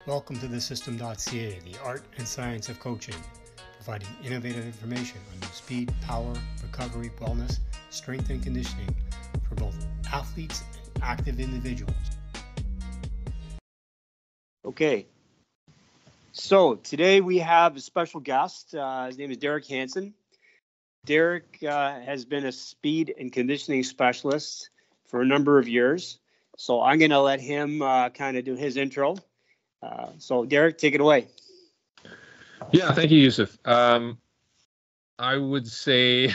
Welcome to TheSystem.ca, the art and science of coaching, providing innovative information on new speed, power, recovery, wellness, strength, and conditioning for both athletes and active individuals. Okay, so today we have a special guest. His name is Derek Hansen. Derek has been a speed and conditioning specialist for a number of years. So I'm going to let him kind of do his intro. So Derek, take it away. Yeah, thank you, Yusuf. I would say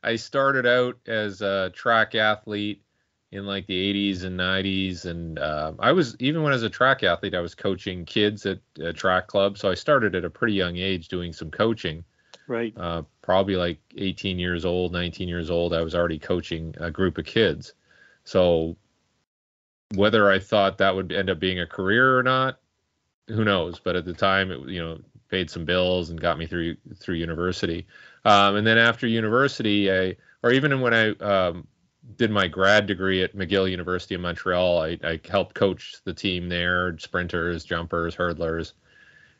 I started out as a track athlete in like the 80s and 90s. And I was, even when I was a track athlete, I was coaching kids at a track club. So I started at a pretty young age doing some coaching. Right. Probably like 18 years old, 19 years old, I was already coaching a group of kids. So whether I thought that would end up being a career or not, who knows? But at the time, it paid some bills and got me through university. And then after university, or even when I did my grad degree at McGill University in Montreal, I helped coach the team there, sprinters, jumpers, hurdlers,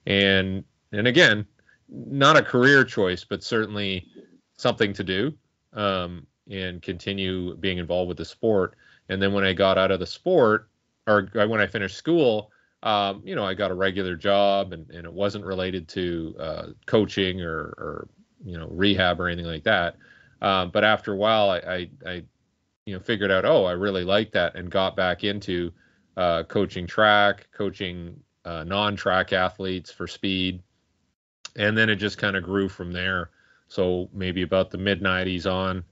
and again, not a career choice, but certainly something to do, and continue being involved with the sport. And then when I got out of the sport, or when I finished school, I got a regular job, and it wasn't related to coaching or rehab or anything like that. But after a while, I figured out, I really like that, and got back into coaching non-track athletes for speed. And then it just kind of grew from there. So maybe about the mid 90s on.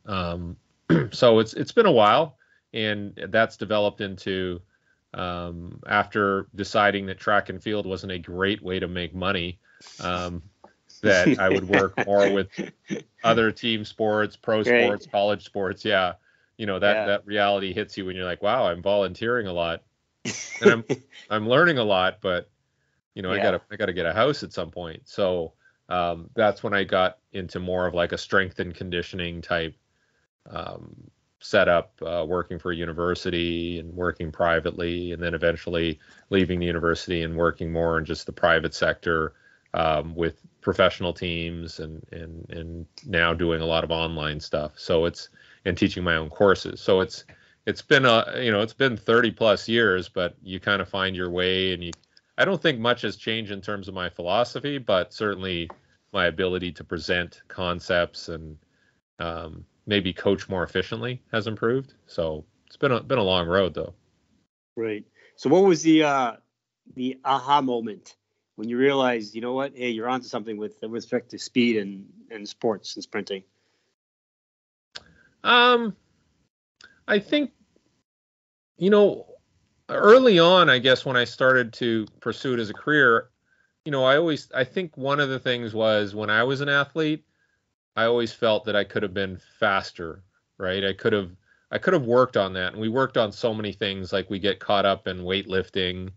So it's been a while, and that's developed into, after deciding that track and field wasn't a great way to make money, that I would work more with other team sports, pro sports, college sports. Yeah. That reality hits you when you're like, wow, I'm volunteering a lot, and I'm learning a lot, but I gotta get a house at some point. So that's when I got into more of like a strength and conditioning type setup, working for a university and working privately, and then eventually leaving the university and working more in just the private sector, with professional teams, and now doing a lot of online stuff. So and teaching my own courses. So it's been it's been 30 plus years, but you kind of find your way, and I don't think much has changed in terms of my philosophy, but certainly my ability to present concepts and maybe coach more efficiently has improved. So it's been a long road, though. Right. So what was the aha moment when you realized, hey, you're onto something with respect to speed and sports and sprinting? I think, early on, I guess, when I started to pursue it as a career, I think one of the things was, when I was an athlete, I always felt that I could have been faster, right? I could have worked on that. And we worked on so many things, like we get caught up in weightlifting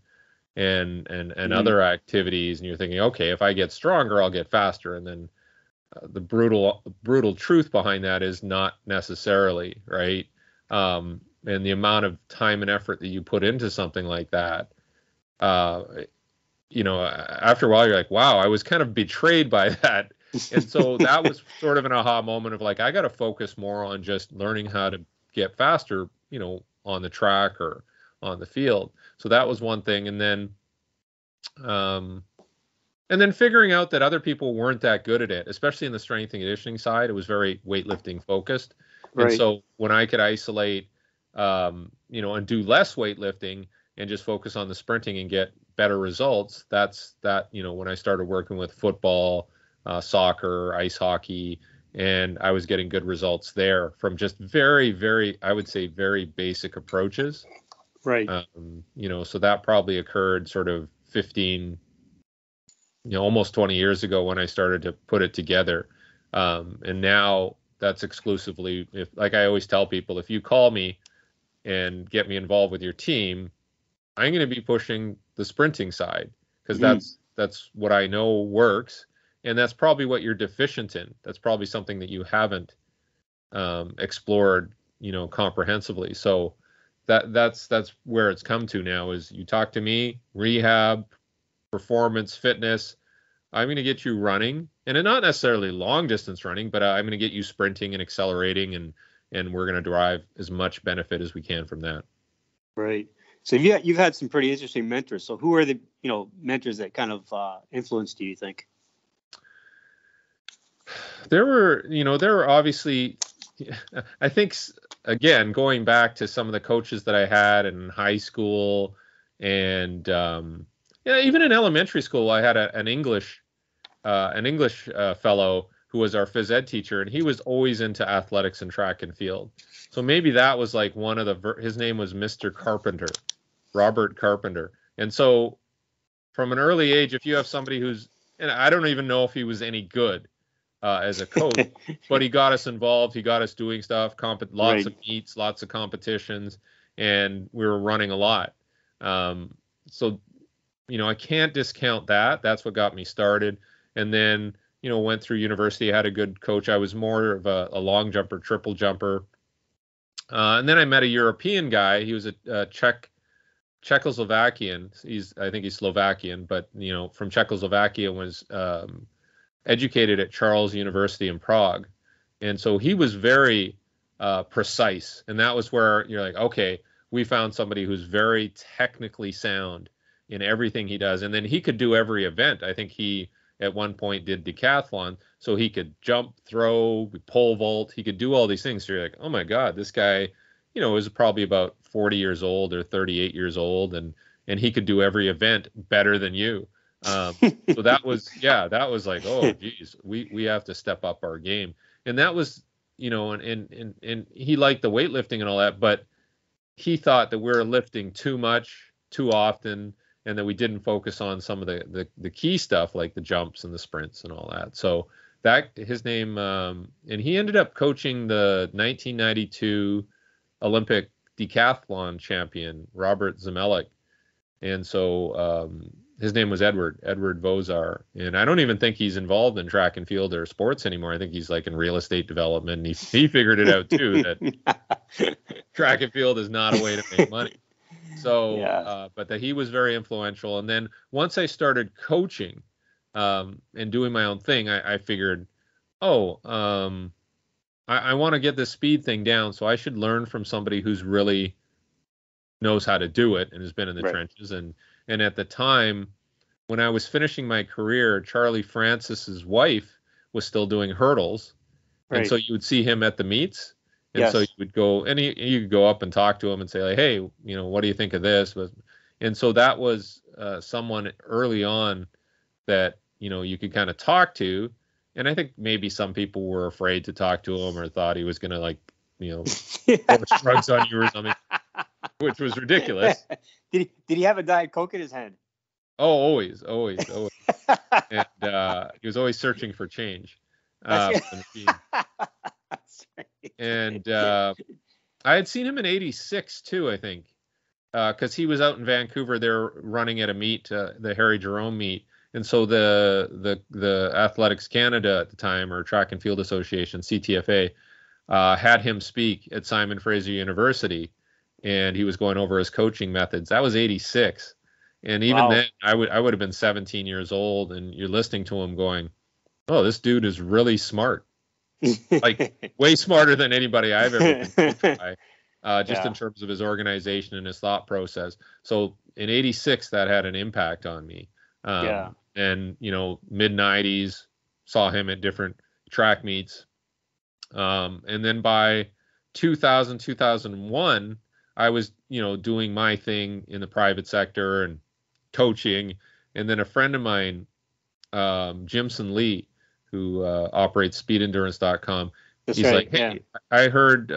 and other activities. And you're thinking, okay, if I get stronger, I'll get faster. And then the brutal truth behind that is not necessarily, right? And the amount of time and effort that you put into something like that, after a while, you're like, wow, I was kind of betrayed by that. And so that was sort of an aha moment of like, I got to focus more on just learning how to get faster, on the track or on the field. So that was one thing. And then figuring out that other people weren't that good at it, especially in the strength and conditioning side. It was very weightlifting focused. Right. And so when I could isolate, and do less weightlifting and just focus on the sprinting and get better results, when I started working with football, soccer, ice hockey, and I was getting good results there from just very, very, I would say, very basic approaches. Right. So that probably occurred sort of 15, almost 20 years ago when I started to put it together. And now that's exclusively, like I always tell people, if you call me and get me involved with your team, I'm going to be pushing the sprinting side, because that's what I know works. And that's probably what you're deficient in. That's probably something that you haven't explored, comprehensively. So that's where it's come to now, is you talk to me, rehab, performance, fitness. I'm going to get you running, and not necessarily long distance running, but I'm going to get you sprinting and accelerating, and we're going to derive as much benefit as we can from that. Right. So you've had some pretty interesting mentors. So who are the mentors that kind of influenced you think? There were obviously, I think, again, going back to some of the coaches that I had in high school and even in elementary school, I had an English fellow who was our phys ed teacher, and he was always into athletics and track and field. So maybe that was like one of his name was Mr. Carpenter, Robert Carpenter. And so from an early age, if you have somebody and I don't even know if he was any good as a coach, but he got us involved. He got us doing stuff, lots of meets, lots of competitions, and we were running a lot. So, I can't discount that. That's what got me started. And then, went through university, had a good coach. I was more of a long jumper, triple jumper. And then I met a European guy. He was a Czechoslovakian. I think he's Slovakian, but, from Czechoslovakia, was educated at Charles University in Prague. And so he was very precise. And that was where you're like, okay, we found somebody who's very technically sound in everything he does. And then he could do every event. I think he at one point did decathlon, so he could jump, throw, pole vault. He could do all these things. So you're like, oh my God, this guy, is probably about 40 years old or 38 years old. And he could do every event better than you. So that was like, oh geez, we have to step up our game. And that was, and he liked the weightlifting and all that, but he thought that we were lifting too much, too often, and that we didn't focus on some of the key stuff like the jumps and the sprints and all that. So that his name, and he ended up coaching the 1992 Olympic decathlon champion, Robert Zemelik. And so his name was Edward Vozar. And I don't even think he's involved in track and field or sports anymore. I think he's like in real estate development. And he figured it out too, that track and field is not a way to make money. So, but that he was very influential. And then once I started coaching and doing my own thing, I figured, I want to get this speed thing down. So I should learn from somebody who's really knows how to do it and has been in the trenches. And at the time when I was finishing my career, Charlie Francis's wife was still doing hurdles. And so you would see him at the meets. And so you would go and you could go up and talk to him and say, like, hey, what do you think of this? And so that was someone early on that, you could kind of talk to. And I think maybe some people were afraid to talk to him or thought he was going to pour drugs on you or something, which was ridiculous. Did he have a Diet Coke in his hand? Oh, always. And he was always searching for change. And I had seen him in '86 too, I think, because he was out in Vancouver. They're running at a meet, the Harry Jerome meet, and so the Athletics Canada at the time, or Track and Field Association, CTFA, had him speak at Simon Fraser University, and he was going over his coaching methods. That was '86, and even then, I would have been 17 years old, and you're listening to him going, "Oh, this dude is really smart." Like way smarter than anybody I've ever been coached by, just in terms of his organization and his thought process. So in '86, that had an impact on me. And mid '90s, saw him at different track meets. And then by 2001, I was, doing my thing in the private sector and coaching. And then a friend of mine, Jimson Lee, who operates speedendurance.com. He's like, hey, I heard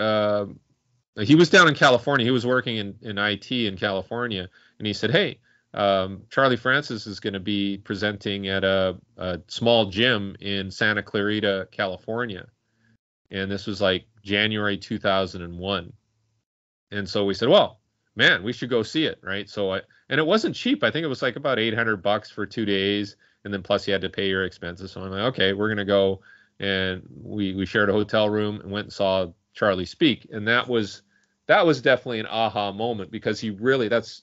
he was down in California. He was working in IT in California. And he said, hey, Charlie Francis is going to be presenting at a small gym in Santa Clarita, California. And this was like January 2001. And so we said, well, man, we should go see it. Right. So and it wasn't cheap. I think it was like about $800 for 2 days. And then plus you had to pay your expenses. So I'm like, okay, we're going to go. And we shared a hotel room and went and saw Charlie speak. And that was definitely an aha moment, because he really, that's,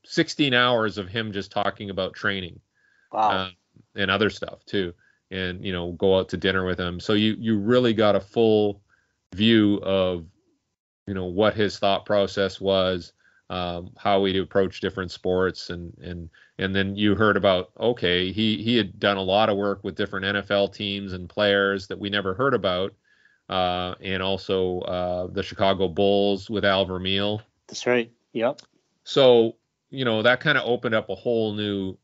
16 hours of him just talking about training. Wow. And other stuff too. And, go out to dinner with him. So you really got a full view of, what his thought process was, how he'd approach different sports. And then you heard about, okay, he had done a lot of work with different NFL teams and players that we never heard about. And also the Chicago Bulls with Al Vermeil. That's right. Yep. So, that kind of opened up a whole new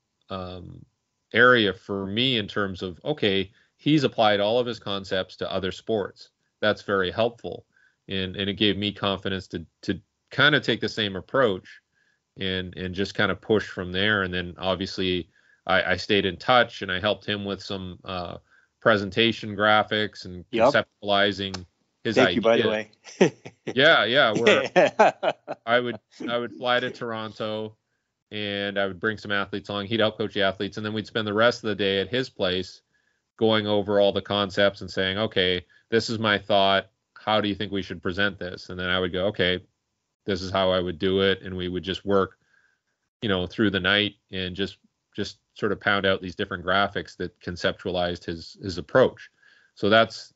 area for me in terms of, okay, he's applied all of his concepts to other sports. That's very helpful. And it gave me confidence to kind of take the same approach and just kind of push from there. And then obviously I stayed in touch and I helped him with some presentation graphics and conceptualizing his Thank idea. you, by the way. Yeah. Where I would fly to Toronto and I would bring some athletes along. He'd help coach the athletes, and then we'd spend the rest of the day at his place going over all the concepts and saying, okay, this is my thought. How do you think we should present this? And then I would go, okay, this is how I would do it. And we would just work, through the night and just sort of pound out these different graphics that conceptualized his approach. So that's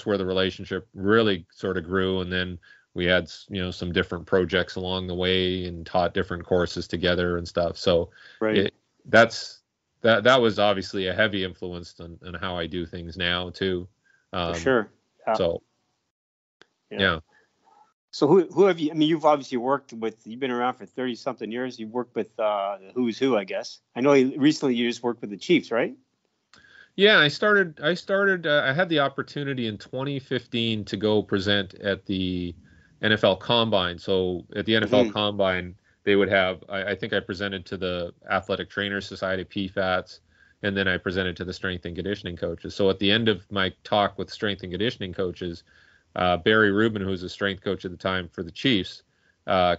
where the relationship really sort of grew. And then we had, some different projects along the way and taught different courses together and stuff. So right. That was obviously a heavy influence on how I do things now too. For sure. Yeah. So, yeah. So who have you, you've obviously worked with, you've been around for 30 something years. You've worked with who's who, I guess. I know recently you just worked with the Chiefs, right? Yeah, I had the opportunity in 2015 to go present at the NFL Combine. So at the NFL Combine, they would have, I think I presented to the Athletic Trainers Society, PFATS, and then I presented to the strength and conditioning coaches. So at the end of my talk with strength and conditioning coaches, Barry Rubin, who was a strength coach at the time for the Chiefs,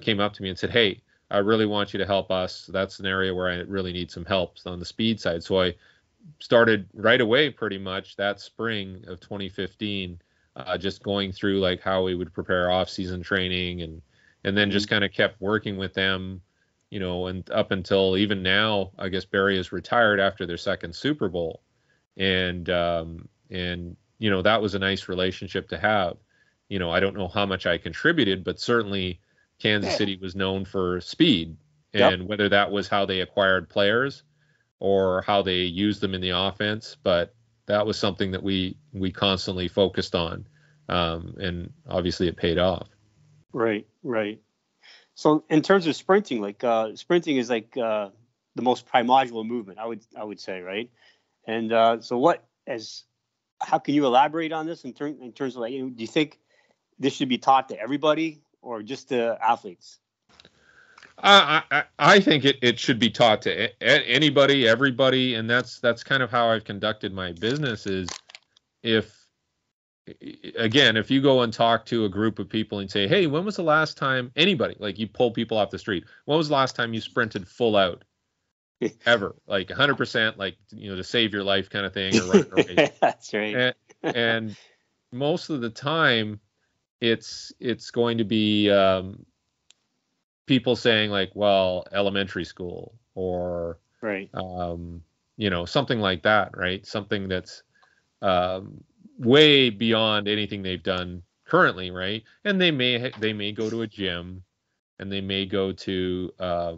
came up to me and said, hey, I really want you to help us. That's an area where I really need some help on the speed side. So I started right away, pretty much that spring of 2015, just going through like how we would prepare off-season training and then just kind of kept working with them, and up until even now, I guess Barry is retired after their second Super Bowl. And that was a nice relationship to have. I don't know how much I contributed, but certainly Kansas City was known for speed, and whether that was how they acquired players or how they used them in the offense, but that was something that we constantly focused on, and obviously it paid off. Right. So in terms of sprinting, like sprinting is like the most primordial movement, I would say, right? And how can you elaborate on this in terms of like, do you think this should be taught to everybody or just to athletes? I think it should be taught to anybody, everybody, and that's kind of how I've conducted my business. Is if you go and talk to a group of people and say, hey, when was the last time anybody, like you pull people off the street, when was the last time you sprinted full out ever, like 100%, like to save your life kind of thing, or run a race? That's right. And most of the time it's going to be people saying like, well, elementary school or right, something like that, right? Something that's way beyond anything they've done currently, right? And they may go to a gym, and they may go to a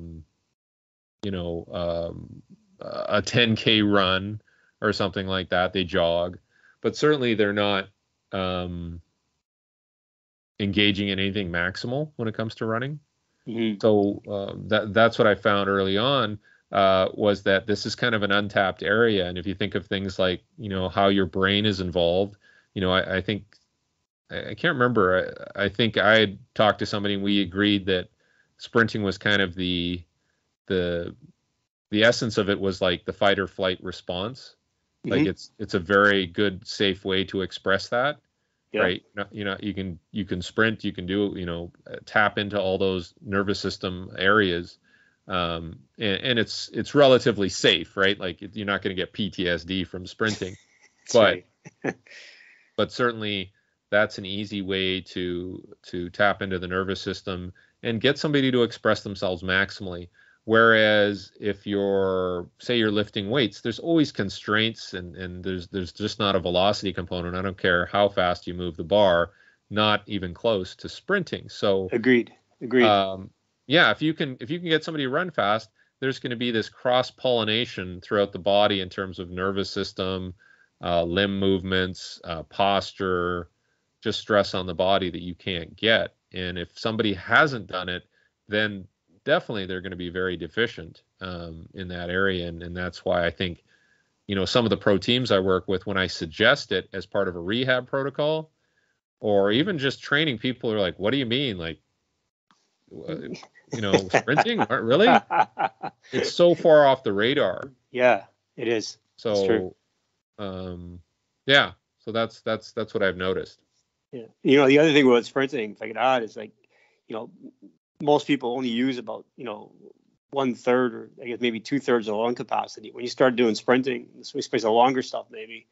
10K run or something like that. They jog, but certainly they're not engaging in anything maximal when it comes to running. Mm-hmm. So that's what I found early on, was that this is kind of an untapped area. And if you think of things like, how your brain is involved, I think, I can't remember. I think I had talked to somebody and we agreed that sprinting was kind of the essence of it was like the fight or flight response. Mm-hmm. Like it's a very good, safe way to express that. Yep. Right. You can sprint, you can do, tap into all those nervous system areas. And it's relatively safe, right? Like you're not going to get PTSD from sprinting, but, but certainly that's an easy way to tap into the nervous system and get somebody to express themselves maximally. Whereas if you're, say you're lifting weights, there's always constraints, and there's just not a velocity component. I don't care how fast you move the bar, not even close to sprinting. So agreed. Yeah, if you can get somebody to run fast, there's going to be this cross-pollination throughout the body in terms of nervous system, limb movements, posture, just stress on the body that you can't get. And if somebody hasn't done it, then definitely they're going to be very deficient in that area. And that's why I think, some of the pro teams I work with, when I suggest it as part of a rehab protocol, or even just training, people are like, what do you mean? Like, sprinting? Really? It's so far off the radar. Yeah, it is. So, yeah. So that's what I've noticed. Yeah. The other thing about sprinting, if I could add, is like, most people only use about, 1/3 or I guess maybe 2/3 of the lung capacity. When you start doing sprinting, especially the longer stuff, maybe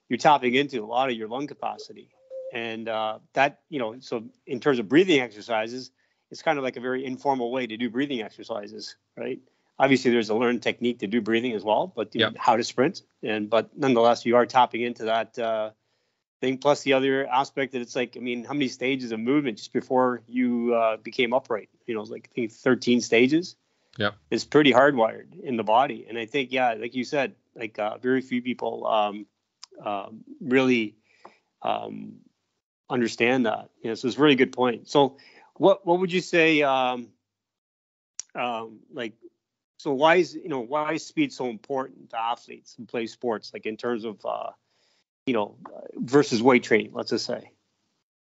you're tapping into a lot of your lung capacity. And that, so in terms of breathing exercises, it's kind of like a very informal way to do breathing exercises, right? Obviously, there's a learned technique to do breathing as well, but how to sprint. But nonetheless, you are tapping into that thing. Plus the other aspect that it's like, how many stages of movement just before you became upright? Like I think 13 stages. Yeah, it's pretty hardwired in the body. And I think, like you said, like very few people really understand that. So it's a really good point. So what would you say? So why is speed so important to athletes who play sports? Like in terms of versus weight training, let's just say.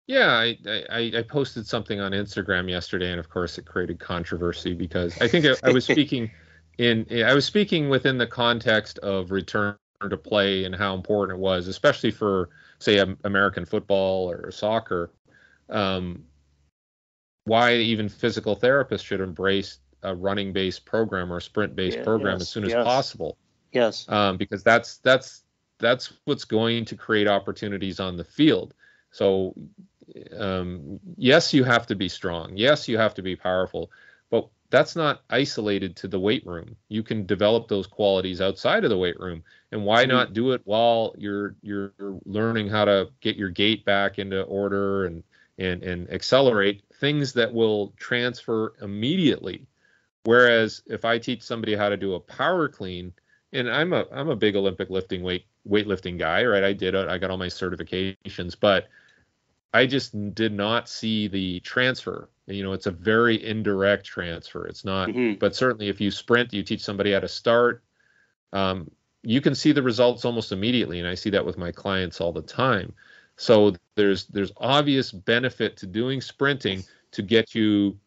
Yeah, I posted something on Instagram yesterday, and of course it created controversy because I think I was speaking within the context of return to play and how important it was, especially for, say, American football or soccer. Why even physical therapists should embrace a running-based program or sprint-based program as soon as possible. Yes. Because that's what's going to create opportunities on the field. So, yes, you have to be strong. Yes, you have to be powerful, but that's not isolated to the weight room. You can develop those qualities outside of the weight room. And why not do it while you're learning how to get your gait back into order and accelerate things that will transfer immediately. Whereas if I teach somebody how to do a power clean, and I'm a big Olympic weightlifting guy, right? I got all my certifications, but I just did not see the transfer. It's a very indirect transfer. It's not, but certainly if you sprint, you teach somebody how to start, you can see the results almost immediately. And I see that with my clients all the time. So there's obvious benefit to doing sprinting to get you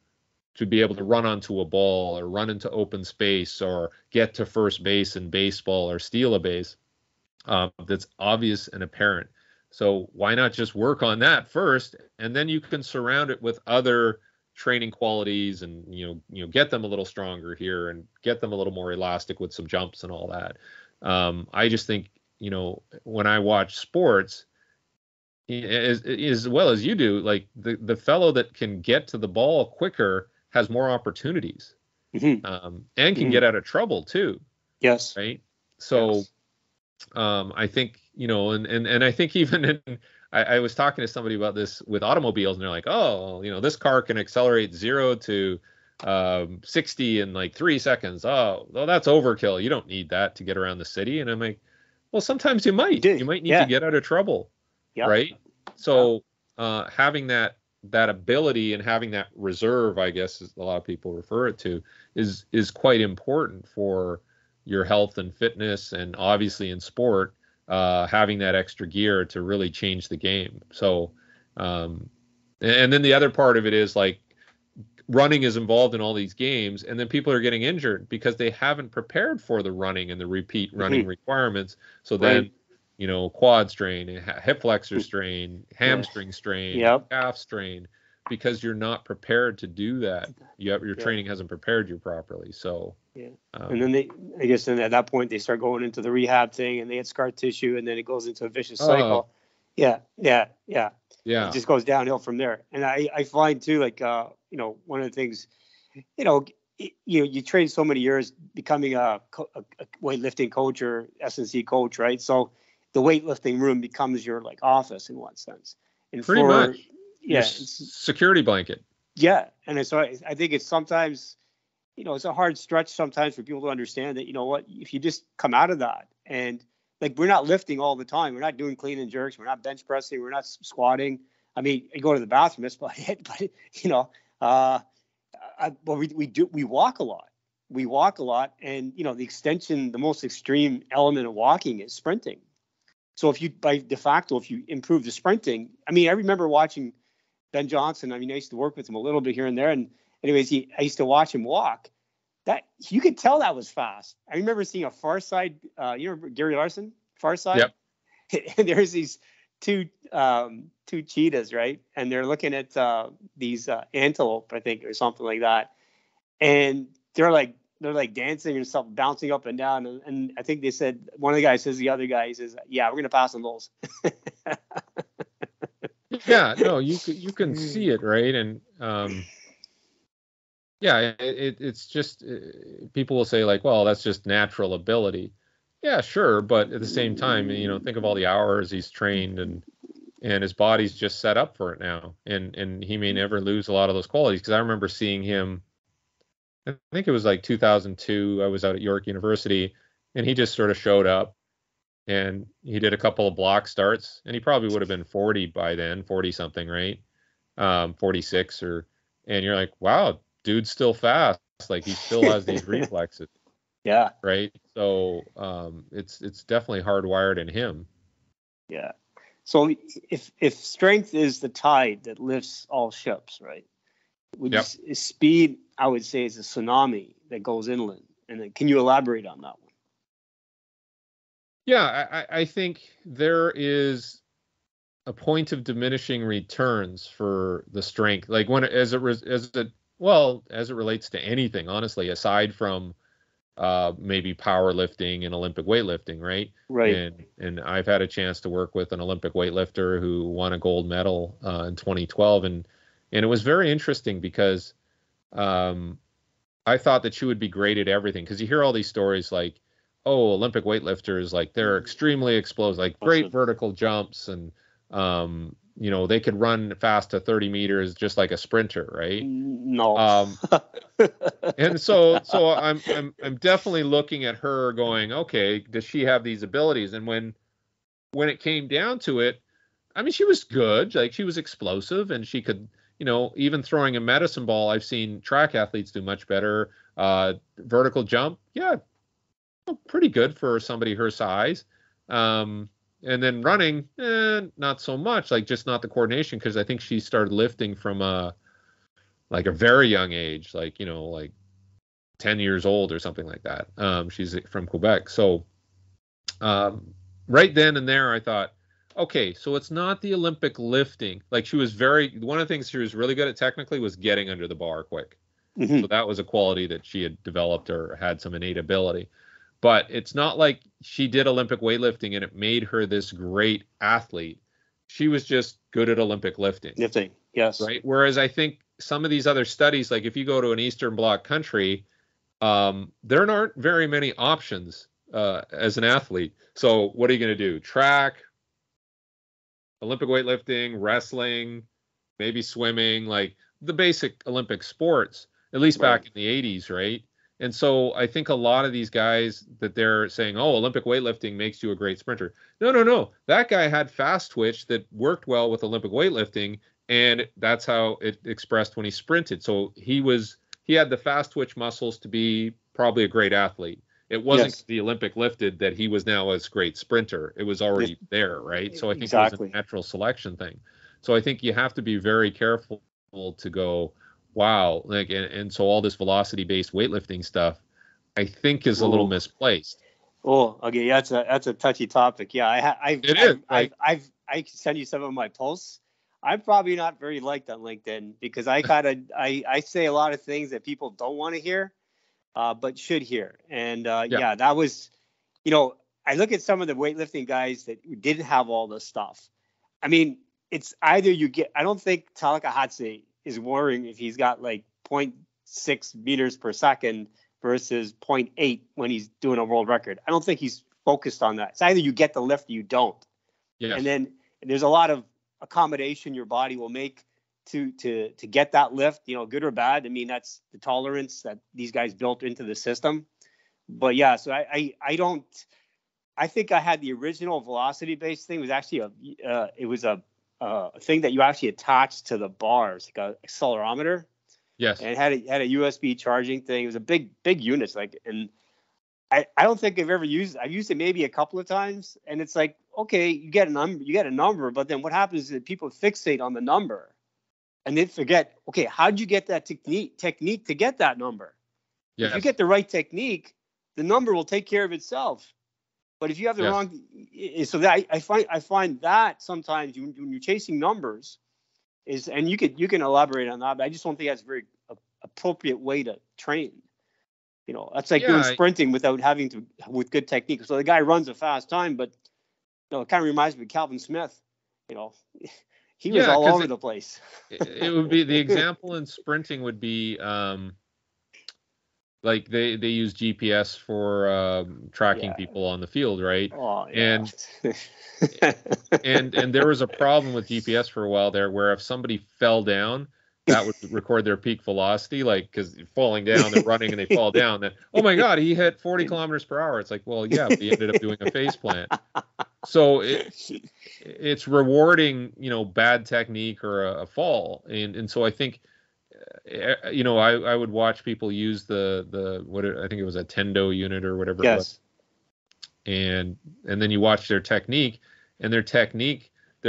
to be able to run onto a ball or run into open space or get to first base in baseball or steal a base. That's obvious and apparent. So why not just work on that first, and then you can surround it with other training qualities and get them a little stronger here and get them a little more elastic with some jumps and all that. I just think when I watch sports, as well as you do, like the fellow that can get to the ball quicker has more opportunities, and can get out of trouble too. Yes. Right. So, I think, and I think even I was talking to somebody about this with automobiles, and they're like, oh, this car can accelerate 0 to 60 in like 3 seconds. Oh, well, that's overkill. You don't need that to get around the city. And I'm like, well, sometimes you might need to get out of trouble. Yep. Right. So, having that ability and having that reserve, I guess, as a lot of people refer it to, is quite important for your health and fitness, and obviously in sport, having that extra gear to really change the game. So, and then the other part of it is like running is involved in all these games, and then people are getting injured because they haven't prepared for the running and the repeat running requirements. So then, quad strain, hip flexor strain, hamstring strain, calf strain, because you're not prepared to do that. Your training hasn't prepared you properly. So, and then I guess at that point they start going into the rehab thing, and they get scar tissue, and then it goes into a vicious cycle. Yeah. It just goes downhill from there. And I find too, like, one of the things, you train so many years becoming a weightlifting coach or S&C coach, right? So the weightlifting room becomes your like office in one sense. And Pretty much. Yeah. Security blanket. Yeah. And so I think it's sometimes, it's a hard stretch sometimes for people to understand that, if you just come out of that and like, we're not lifting all the time. We're not doing clean and jerks. We're not bench pressing. We're not squatting. I mean, I go to the bathroom, that's about it. But, we walk a lot. We walk a lot. And, the most extreme element of walking is sprinting. So if you improve the sprinting, I mean, I remember watching Ben Johnson. I mean, I used to work with him a little bit here and there. And anyways, I used to watch him walk. That you could tell that was fast. I remember seeing a Far Side. You remember Gary Larson, Far Side? Yep. And there's these two cheetahs, right? And they're looking at these antelope, I think, or something like that. And they're like dancing and stuff, bouncing up and down. And I think they said, one of the guys says, the other guy says, yeah, we're gonna pass on those. Yeah, no, you can see it, right? And yeah, it's just people will say like, well, that's just natural ability. Yeah, sure, but at the same time, think of all the hours he's trained and his body's just set up for it now, and he may never lose a lot of those qualities. Because I remember seeing him, I think it was like 2002. I was out at York University, and he just sort of showed up, and he did a couple of block starts, and he probably would have been 40 by then, 40 something, right? 46 and you're like, wow, dude's still fast. Like he still has these reflexes. Yeah. Right. So it's definitely hardwired in him. Yeah. So if strength is the tide that lifts all ships, right? Speed, I would say, is a tsunami that goes inland. And then, can you elaborate on that one? Yeah, I think there is a point of diminishing returns for the strength, like as it relates to anything, honestly, aside from maybe powerlifting and Olympic weightlifting, right? Right. And I've had a chance to work with an Olympic weightlifter who won a gold medal in 2012, and it was very interesting because I thought that she would be great at everything, because you hear all these stories like, oh, Olympic weightlifters, like they're extremely explosive, like great vertical jumps, and they could run fast to 30 meters just like a sprinter, right? No. And so I'm definitely looking at her going, okay, does she have these abilities? And when it came down to it, I mean, she was good, like she was explosive, and she could, even throwing a medicine ball, I've seen track athletes do much better. Vertical jump, yeah, pretty good for somebody her size. And then running, not so much, like just not the coordination, because I think she started lifting from a very young age, like 10 years old or something like that. She's from Quebec. So right then and there, I thought, okay, so it's not the Olympic lifting. Like one of the things she was really good at technically was getting under the bar quick. Mm-hmm. So that was a quality that she had developed or had some innate ability. But it's not like she did Olympic weightlifting and it made her this great athlete. She was just good at Olympic lifting. Lifting, yes. Right. Whereas I think some of these other studies, like if you go to an Eastern Bloc country, there aren't very many options as an athlete. So what are you going to do? Track, Olympic weightlifting, wrestling, maybe swimming, like the basic Olympic sports, at least back in the 80s, right? And so I think a lot of these guys that they're saying, oh, Olympic weightlifting makes you a great sprinter. No. That guy had fast twitch that worked well with Olympic weightlifting, and that's how it expressed when he sprinted. So he had the fast twitch muscles to be probably a great athlete. It wasn't the Olympic lifted that he was now a great sprinter. It was already there, right? So I think it was a natural selection thing. So I think you have to be very careful to go, wow, like, and so all this velocity-based weightlifting stuff, I think, is a little misplaced. Oh, okay, yeah, that's a touchy topic. Yeah, I can send you some of my posts. I'm probably not very liked on LinkedIn because I say a lot of things that people don't want to hear, but should hear. And that was, I look at some of the weightlifting guys that didn't have all this stuff. I mean, it's either you get. I don't think Talakahatse is worrying if he's got like 0.6 meters per second versus 0.8 when he's doing a world record. I don't think he's focused on that. It's either you get the lift or you don't. Yes. And then there's a lot of accommodation your body will make to get that lift, good or bad. I mean, that's the tolerance that these guys built into the system. But yeah, so I think I had the original velocity based thing. It was actually a thing that you actually attached to the bars, like a accelerometer. Yes. And it had a USB charging thing. It was a big unit. And I don't think I've used it maybe a couple of times. And it's like, okay, you get a number, but then what happens is that people fixate on the number and they forget, okay, how'd you get that technique to get that number? Yes. If you get the right technique, the number will take care of itself. But if you have the wrong, so that I find that sometimes when you're chasing numbers and you can elaborate on that, but I just don't think that's a very appropriate way to train. That's like doing sprinting with good technique. So the guy runs a fast time, but it kind of reminds me of Calvin Smith. He was all over the place. It would be the example in sprinting would be like they use GPS for tracking people on the field, right? Oh, yeah. And there was a problem with GPS for a while there, where if somebody fell down, that would record their peak velocity, like, because falling down, they're running and they fall down. Then, oh my God, he hit 40 kilometers per hour. It's like, well, yeah, but he ended up doing a face plant. So it's rewarding, bad technique or a fall, and so I think, I would watch people use the what I think it was a Tendo unit or whatever. Yes. It was. And then you watch their technique, and their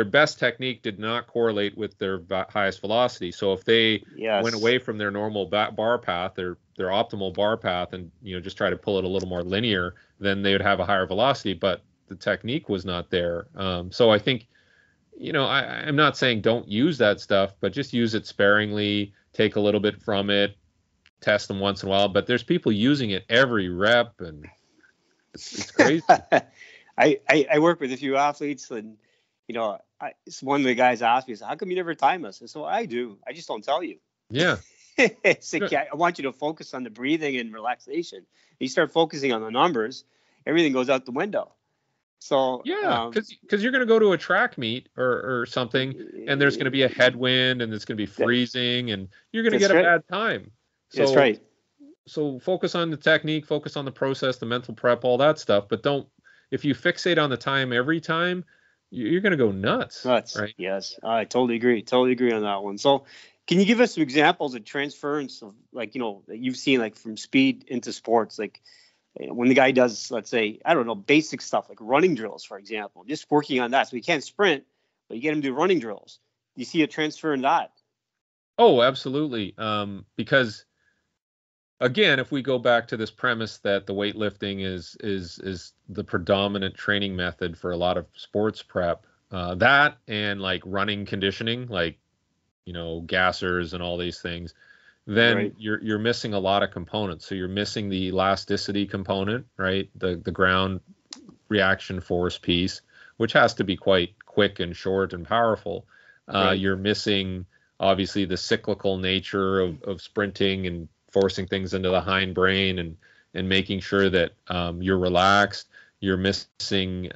best technique did not correlate with their highest velocity. So if they went away from their normal bar path, their optimal bar path, and just try to pull it a little more linear, then they would have a higher velocity, but the technique was not there. So I think, I'm not saying don't use that stuff, but just use it sparingly, take a little bit from it, test them once in a while. But there's people using it every rep, and it's crazy. I work with a few athletes, and one of the guys asked me, "How come you never time us?" I said, "Well, I do. I just don't tell you." Yeah. It's like, I want you to focus on the breathing and relaxation. You start focusing on the numbers, everything goes out the window. So yeah, because you're going to go to a track meet or something, and there's going to be a headwind, and it's going to be freezing, and you're going to get a bad time. So, that's right. So focus on the technique, focus on the process, the mental prep, all that stuff. But if you fixate on the time every time, you're going to go nuts. Right? Yes, I totally agree. Totally agree on that one. So can you give us some examples of transference of, like, that you've seen, like, from speed into sports, like, when the guy does, let's say, I don't know, basic stuff like running drills, for example, just working on that. So he can't sprint, but you get him to do running drills. Do you see a transfer in that? Oh, absolutely. Because again, if we go back to this premise that the weightlifting is the predominant training method for a lot of sports prep, that and like running conditioning, like, gassers and all these things, then you're missing a lot of components. So you're missing the elasticity component, right? The ground reaction force piece, which has to be quite quick and short and powerful. You're missing, obviously, the cyclical nature of sprinting and forcing things into the hindbrain and making sure that you're relaxed. You're missing,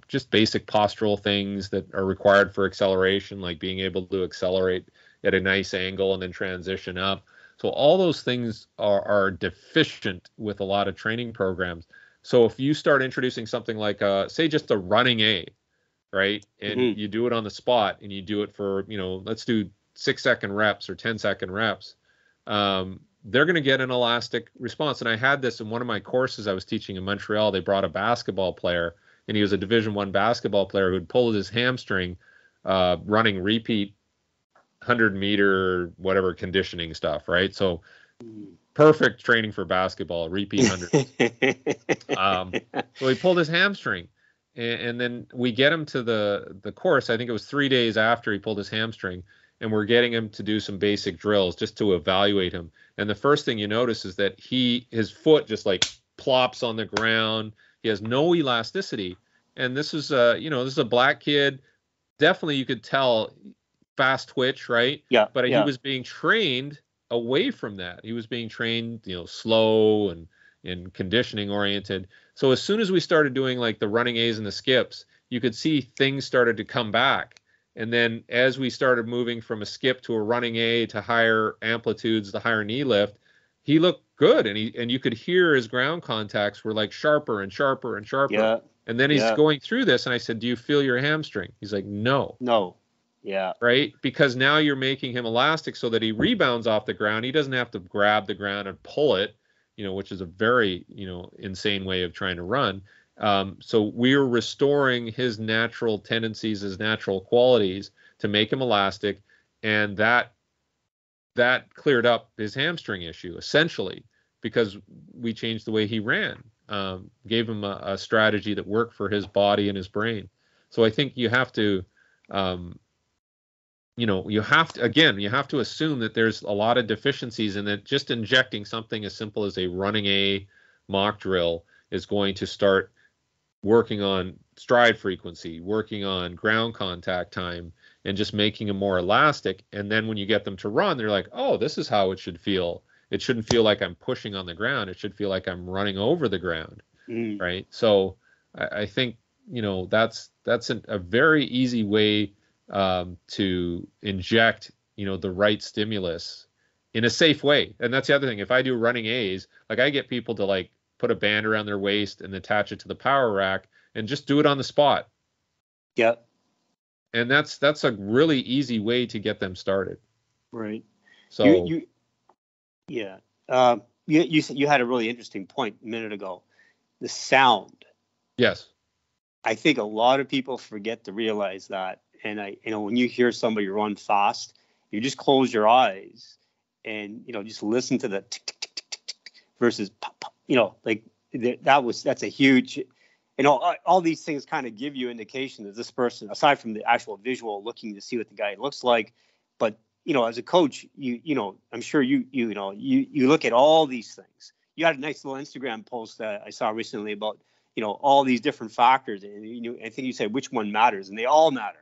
just basic postural things that are required for acceleration, like being able to accelerate at a nice angle and then transition up. So all those things are deficient with a lot of training programs. So if you start introducing something like, say, just a running A, right? And you do it on the spot, and you do it for, let's do 6-second reps or 10-second reps. They're going to get an elastic response. And I had this in one of my courses I was teaching in Montreal. They brought a basketball player, and he was a Division I basketball player who had pulled his hamstring running repeat 100-meter whatever conditioning stuff, right? So perfect training for basketball, repeat 100. So he pulled his hamstring, and then we get him to the course. I think it was 3 days after he pulled his hamstring, and we're getting him to do some basic drills just to evaluate him. And the first thing you notice is that his foot just like plops on the ground. He has no elasticity. And this is this is a black kid. Definitely, you could tell fast twitch, right? Yeah. But he Yeah. was being trained away from that. He was being trained, slow and conditioning oriented. So as soon as we started doing like the running A's and the skips, you could see things started to come back. And then as we started moving from a skip to a running A to higher amplitudes, the higher knee lift, he looked good. And you could hear his ground contacts were like sharper and sharper and sharper. Yeah. And then he's going through this, and I said, "Do you feel your hamstring?" He's like, "No." No. Yeah. Right? Because now you're making him elastic so that he rebounds off the ground. He doesn't have to grab the ground and pull it, which is a very, insane way of trying to run. So we're restoring his natural tendencies, his natural qualities to make him elastic, and that cleared up his hamstring issue essentially because we changed the way he ran, gave him a strategy that worked for his body and his brain. So I think you have to, you have to assume that there's a lot of deficiencies and that just injecting something as simple as a running A mock drill is going to start working on stride frequency, working on ground contact time, and just making them more elastic. And then when you get them to run, they're like, oh, this is how it should feel. It shouldn't feel like I'm pushing on the ground. It should feel like I'm running over the ground, right? So I think, that's a very easy way to inject, the right stimulus in a safe way. And that's the other thing. If I do running A's, like I get people to like put a band around their waist and attach it to the power rack and just do it on the spot. Yeah. And that's a really easy way to get them started. Right. So you had a really interesting point a minute ago. The sound. Yes. I think a lot of people forget to realize that. And when you hear somebody run fast, you just close your eyes and, just listen to the tick, tick, tick, tick, tick, tick, versus pop, pop, that's a huge, all these things kind of give you indication that this person, aside from the actual visual looking to see what the guy looks like, but, as a coach, I'm sure you look at all these things. You had a nice little Instagram post that I saw recently about, all these different factors. And I think you said which one matters, and they all matter.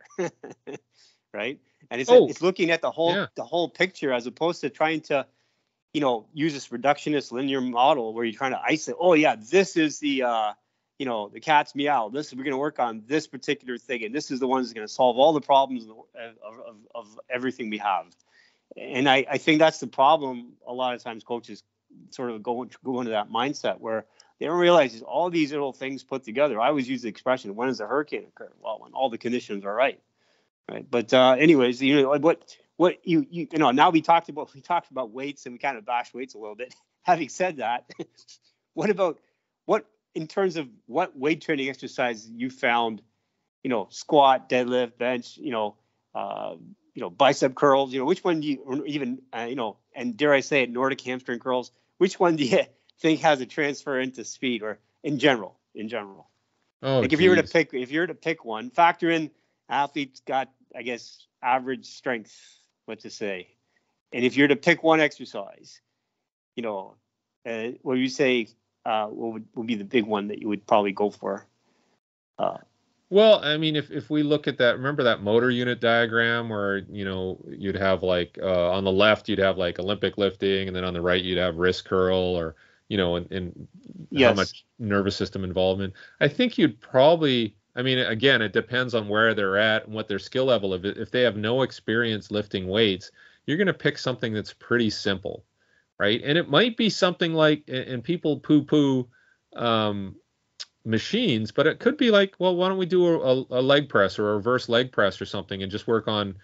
Right. And it's looking at the whole picture as opposed to trying to, use this reductionist linear model where you're trying to isolate. Oh yeah, this is the, the cat's meow. We're going to work on this particular thing, and this is the one that's going to solve all the problems of everything we have. And I think that's the problem. A lot of times coaches sort of go into that mindset where they don't realize all these little things put together. I always use the expression, when does a hurricane occur? Well, when all the conditions are right. But anyways, what now we talked about weights and we kind of bashed weights a little bit. Having said that, what in terms of what weight training exercise you found, squat, deadlift, bench, bicep curls, which one do you even, and dare I say it, Nordic hamstring curls, which one do you think has a transfer into speed or in general? Oh, like if you were to pick one, factor in athletes got, I guess, average strength, what to say. And if you're to pick one exercise, what would you say what would be the big one that you would probably go for? Well, I mean, if we look at that, remember that motor unit diagram where, you'd have like on the left, you'd have like Olympic lifting, and then on the right, you'd have wrist curl or, and yes. How much nervous system involvement. I think you'd probably, I mean, again, it depends on where they're at and what their skill level is. If they have no experience lifting weights, you're going to pick something that's pretty simple, right? And it might be something like, and people poo-poo machines, but it could be like, well, why don't we do a leg press or a reverse leg press or something and just work on,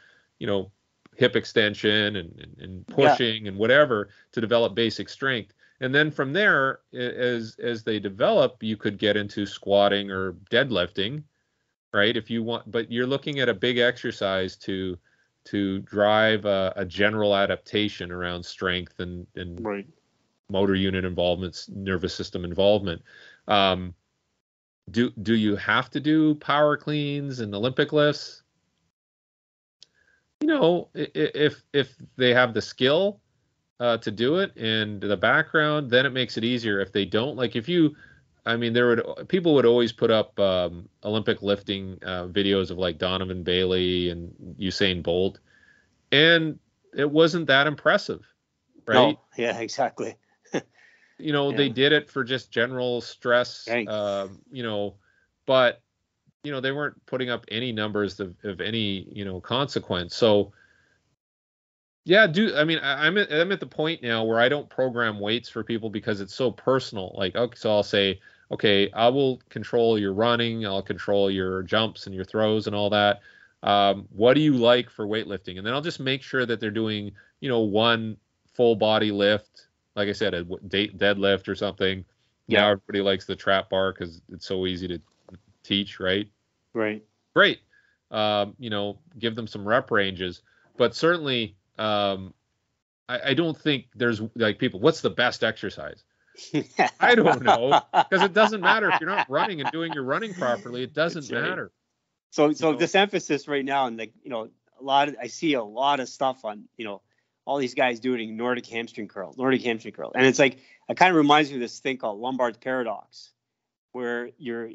hip extension and pushing and whatever to develop basic strength. And then from there, as they develop, you could get into squatting or deadlifting, right? If you want, but you're looking at a big exercise to drive a general adaptation around strength and right. motor unit involvement, nervous system involvement. Do you have to do power cleans and Olympic lifts? If they have the skill to do it and the background, then it makes it easier. If they don't, like people would always put up Olympic lifting videos of like Donovan Bailey and Usain Bolt, and it wasn't that impressive, right? No, yeah, exactly. They did it for just general stress, Right. but they weren't putting up any numbers of any, consequence. So yeah, I'm at the point now where I don't program weights for people because it's so personal. Like, okay, so I'll say, okay, I will control your running, I'll control your jumps and your throws and all that. What do you like for weightlifting? And then I'll just make sure that they're doing, one full body lift, like I said, a deadlift or something. Yeah. Now everybody likes the trap bar because it's so easy to teach, right? Right. Great. Give them some rep ranges, but certainly, I don't think there's like people, what's the best exercise? I don't know, because it doesn't matter if you're not running and doing your running properly. It doesn't matter. So this emphasis right now, and I see a lot of stuff on, all these guys doing Nordic hamstring curl, and it's like, it kind of reminds me of this thing called Lombard's paradox, where you're,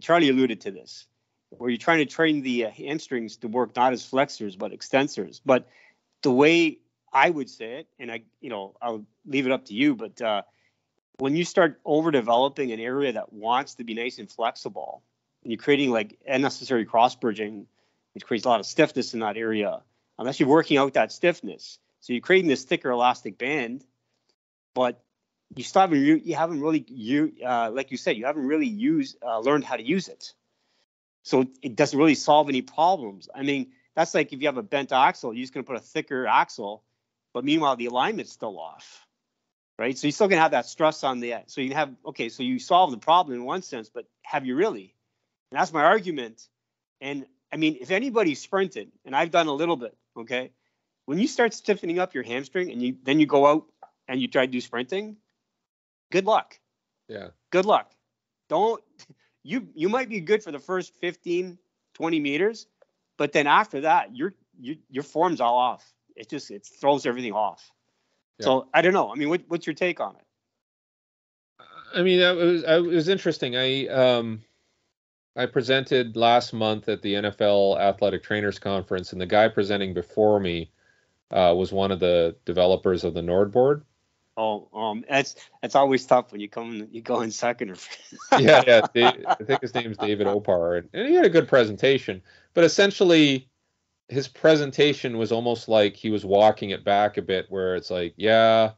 Charlie alluded to this, where you're trying to train the hamstrings to work not as flexors but extensors. But the way I would say it, and I'll leave it up to you, but when you start overdeveloping an area that wants to be nice and flexible, and you're creating like unnecessary cross bridging, which creates a lot of stiffness in that area, unless you're working out that stiffness. So you're creating this thicker elastic band, but you haven't really like you said, you haven't really learned how to use it. So it doesn't really solve any problems. I mean, that's like if you have a bent axle, you're just going to put a thicker axle, but meanwhile the alignment's still off, right? So you're still going to have that stress on the. So you have so you solve the problem in one sense, but have you really? And that's my argument. And I mean, if anybody's sprinted, and I've done a little bit, okay, when you start stiffening up your hamstring and you go out and you try to do sprinting, good luck. Yeah. Good luck. Don't. You might be good for the first 15, 20 meters, but then after that, your form's all off. It throws everything off. Yeah. So I don't know. I mean, what's your take on it? I mean, it was interesting. I presented last month at the NFL Athletic Trainers Conference, and the guy presenting before me was one of the developers of the Nord board. Oh, that's always tough when you go in second or. yeah. I think his name's David Opar, and he had a good presentation. But essentially, his presentation was almost like he was walking it back a bit, where it's like, do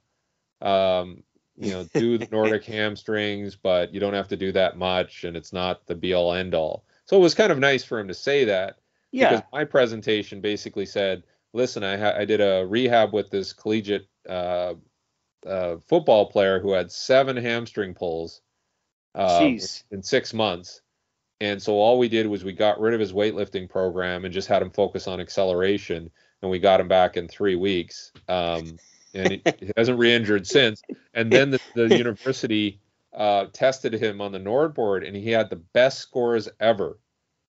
the Nordic hamstrings, but you don't have to do that much, and it's not the be all end all. So it was kind of nice for him to say that, because my presentation basically said, listen, I did a rehab with this collegiate football player who had 7 hamstring pulls in 6 months. And so all we did was we got rid of his weightlifting program and just had him focus on acceleration, and we got him back in 3 weeks. And he hasn't re-injured since. And then the university tested him on the Nord board, and he had the best scores ever.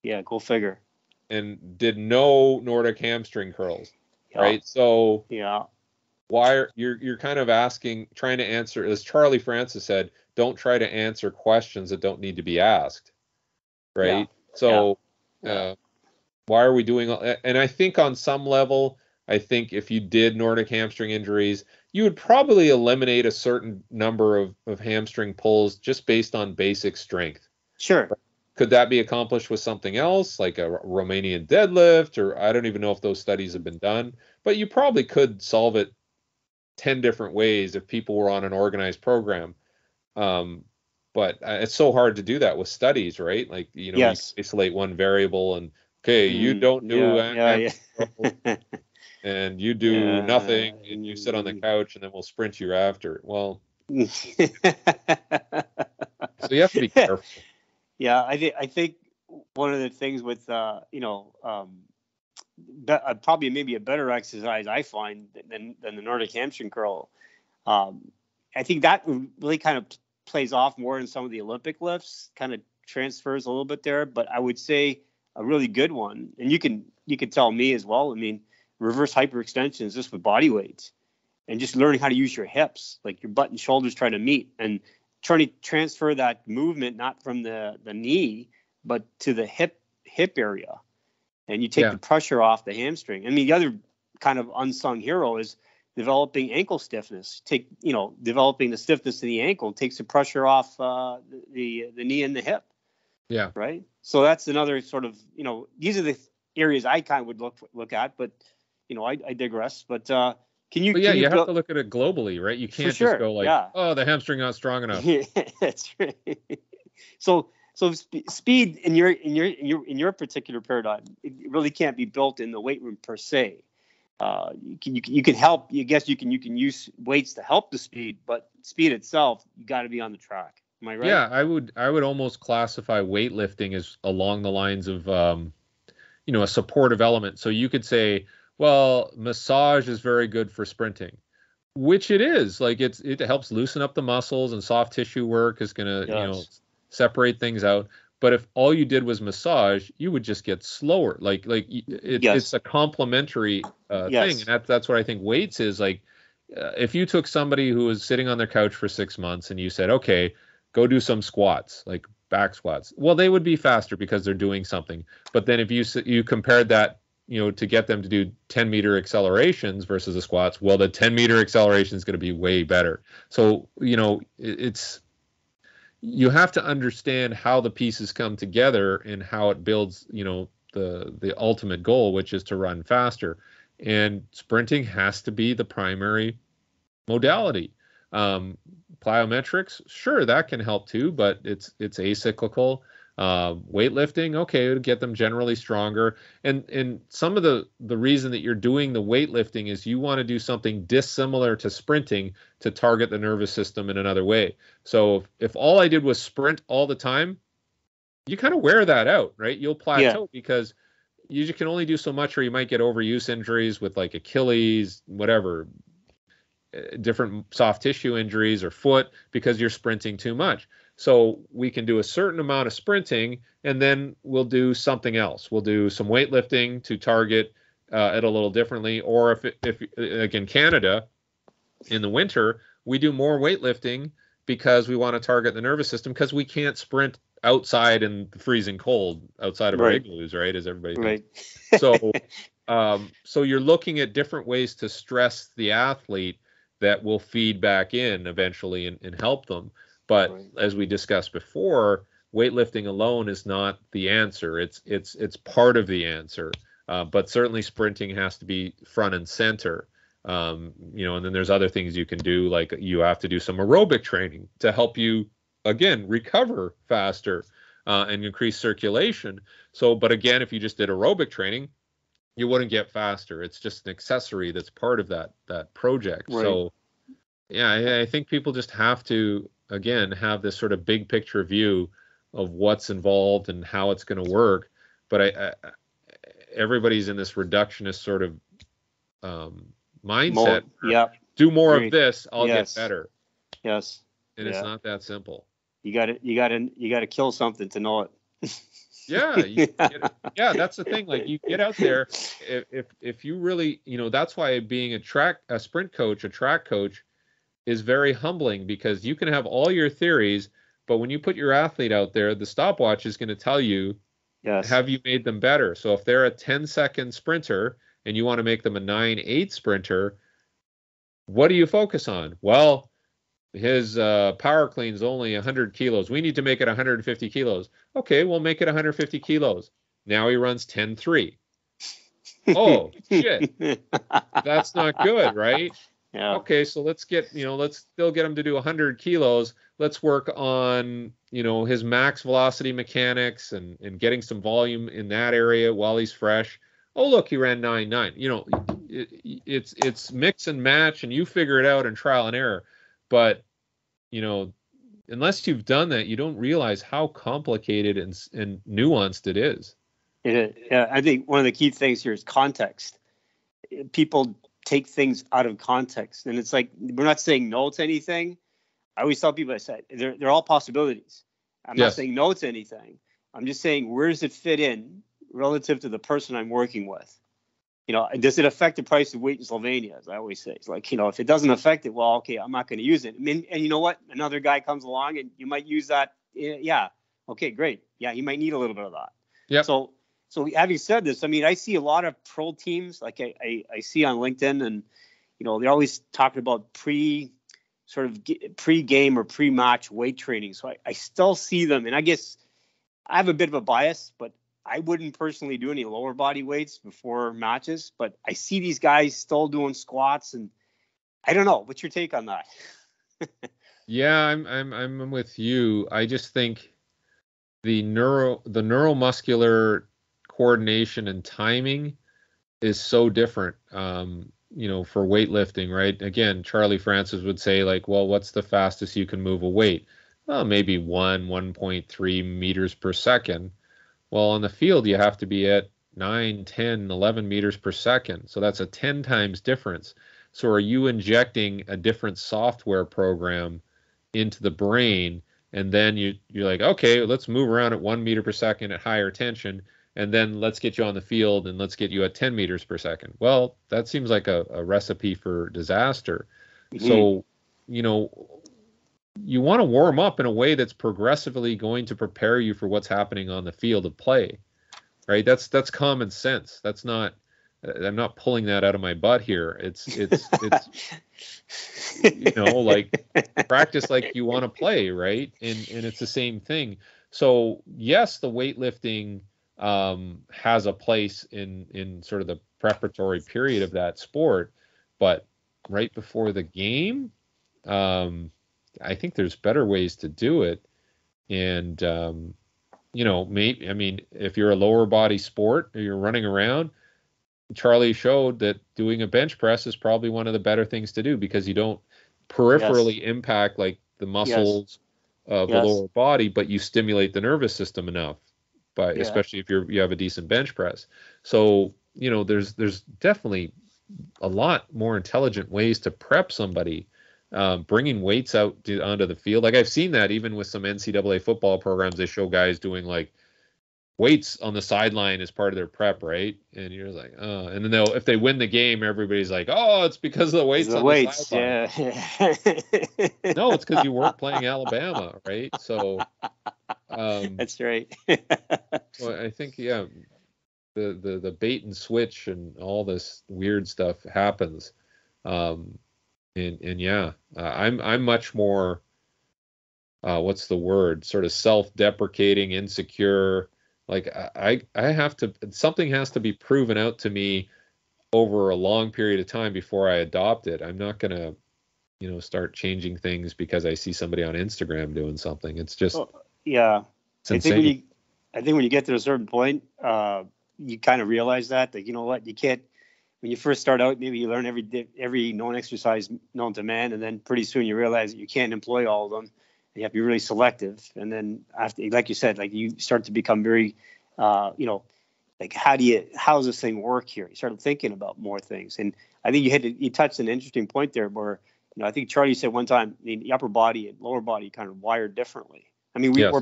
Yeah, go figure. And did no Nordic hamstring curls, right? So why you're kind of trying to answer, as Charlie Francis said, don't try to answer questions that don't need to be asked, right? So why are we doing? And I think on some level, I think if you did Nordic hamstring injuries, you would probably eliminate a certain number of hamstring pulls just based on basic strength. Sure. Could that be accomplished with something else, like a Romanian deadlift? Or I don't even know if those studies have been done, but you probably could solve it 10 different ways if people were on an organized program. But it's so hard to do that with studies, right? Like, you isolate one variable and, you don't do and you do nothing, and you sit on the couch, and then we'll sprint you after. Well, so you have to be careful. Yeah, I think one of the things with probably maybe a better exercise I find than the Nordic hamstring curl. I think that really kind of plays off more in some of the Olympic lifts, kind of transfers a little bit there. But I would say a really good one, and you can tell me as well. I mean, reverse hyperextensions just with body weight, and just learning how to use your hips, like your butt and shoulders trying to meet, and trying to transfer that movement not from the knee but to the hip area, and you take the pressure off the hamstring. I mean, the other kind of unsung hero is developing ankle stiffness. Developing the stiffness of the ankle takes the pressure off the knee and the hip. Yeah. Right. So that's another sort of, these are the areas I kind of would look at, but, I digress. But can you? But yeah, can you have to look at it globally, right? You can't just go like, oh, the hamstring not strong enough. That's right. So speed in your particular paradigm, it really can't be built in the weight room per se. You can help. I guess you can use weights to help the speed, but speed itself, you got to be on the track. Am I right? Yeah, I would almost classify weightlifting as along the lines of a supportive element. So you could say, well, massage is very good for sprinting, which it is. Like it helps loosen up the muscles, and soft tissue work is going to separate things out. But if all you did was massage, you would just get slower. It's a complementary thing, and that's what I think weights is. Like if you took somebody who was sitting on their couch for 6 months and you said, okay, go do some squats, like back squats. Well, they would be faster because they're doing something. But then if you compared that, to get them to do 10-meter accelerations versus the squats, well, the 10-meter acceleration is going to be way better. So, you have to understand how the pieces come together and how it builds, the ultimate goal, which is to run faster. And sprinting has to be the primary modality. Plyometrics, sure, that can help too, but it's acyclical. Weightlifting, okay, it'll get them generally stronger. And some of the reason that you're doing the weightlifting is you want to do something dissimilar to sprinting to target the nervous system in another way. So if all I did was sprint all the time, you kind of wear that out, right? You'll plateau because you can only do so much, or you might get overuse injuries with like Achilles, whatever, different soft tissue injuries or foot because you're sprinting too much. So we can do a certain amount of sprinting, and then we'll do something else. We'll do some weightlifting to target it a little differently. Or if like in Canada, in the winter, we do more weightlifting because we want to target the nervous system because we can't sprint outside in the freezing cold outside of our igloos, right? As everybody thinks. So you're looking at different ways to stress the athlete that will feed back in eventually and help them. But as we discussed before, weightlifting alone is not the answer. It's part of the answer. But certainly sprinting has to be front and center. And then there's other things you can do, like you have to do some aerobic training to help you, again, recover faster and increase circulation. So, but again, if you just did aerobic training, you wouldn't get faster. It's just an accessory that's part of that project. Right. So, yeah, I think people just have to, again, have this sort of big picture view of what's involved and how it's going to work. But everybody's in this reductionist sort of mindset. Do more of this, I'll get better. Yes. And it's not that simple. You got to kill something to know it. That's the thing. Like you get out there, if you really, that's why being a sprint coach, a track coach, is very humbling, because you can have all your theories, but when you put your athlete out there, the stopwatch is going to tell you, have you made them better? So if they're a 10-second sprinter and you want to make them a 9-8 sprinter, what do you focus on? Well, his power clean is only 100 kilos. We need to make it 150 kilos. Okay, we'll make it 150 kilos. Now he runs 10-3. Oh, shit. That's not good, right? Yeah. Okay, so let's still get him to do 100 kilos. Let's work on, his max velocity mechanics and getting some volume in that area while he's fresh. Oh, look, he ran 9.9. It's mix and match, and you figure it out in trial and error. But, unless you've done that, you don't realize how complicated and nuanced it is. I think one of the key things here is context. People take things out of context, and it's like, we're not saying no to anything. I always tell people, I said, they're all possibilities. I'm not saying no to anything. I'm just saying, where does it fit in relative to the person I'm working with? Does it affect the price of weight in Slovenia? As I always say, it's like, if it doesn't affect it, well, okay, I'm not going to use it. And you know what? Another guy comes along and you might use that. Yeah. Okay, great. Yeah, he might need a little bit of that. Yeah. So So having said this, I mean, I see a lot of pro teams, like I see on LinkedIn, and they're always talking about pre-game or pre-match weight training. So I still see them, and I guess I have a bit of a bias, but I wouldn't personally do any lower body weights before matches. But I see these guys still doing squats, and I don't know. What's your take on that? Yeah, I'm with you. I just think the neuromuscular coordination and timing is so different. For weightlifting, right? Again, Charlie Francis would say, like, well, what's the fastest you can move a weight? Well, maybe 1.3 meters per second. Well, on the field, you have to be at 9, 10, 11 meters per second. So that's a 10 times difference. So are you injecting a different software program into the brain, and then you're like, okay, let's move around at 1 meter per second at higher tension, and then let's get you on the field and let's get you at 10 meters per second. Well, that seems like a recipe for disaster. Mm-hmm. So, you want to warm up in a way that's progressively going to prepare you for what's happening on the field of play, right? That's common sense. That's not, I'm not pulling that out of my butt here. It's like practice like you want to play, right? And it's the same thing. So yes, the weightlifting has a place in sort of the preparatory period of that sport, but right before the game, I think there's better ways to do it. And if you're a lower body sport or you're running around, Charlie showed that doing a bench press is probably one of the better things to do, because you don't peripherally impact like the muscles of the lower body, but you stimulate the nervous system enough, especially if you have a decent bench press. So, there's definitely a lot more intelligent ways to prep somebody, bringing weights out onto the field. Like I've seen that even with some NCAA football programs, they show guys doing like weights on the sideline as part of their prep, right? And you're like, oh, and then if they win the game, everybody's like, oh, it's because of the weights on the sideline. Yeah. No, it's because you weren't playing Alabama, right? So that's right. Well, I think the bait and switch and all this weird stuff happens, I'm much more what's the word? Sort of self-deprecating, insecure. Like I have to, something has to be proven out to me over a long period of time before I adopt it. I'm not going to, start changing things because I see somebody on Instagram doing something. It's just, it's insane. I think when you get to a certain point, you kind of realize that you know what, you can't, when you first start out, maybe you learn every known exercise known to man, and then pretty soon you realize that you can't employ all of them. You have to be really selective, and then after, like you said, like you start to become very, like how does this thing work here? You start thinking about more things, and I think you touched an interesting point there, where I think Charlie said one time the upper body and lower body kind of wired differently. I mean, we're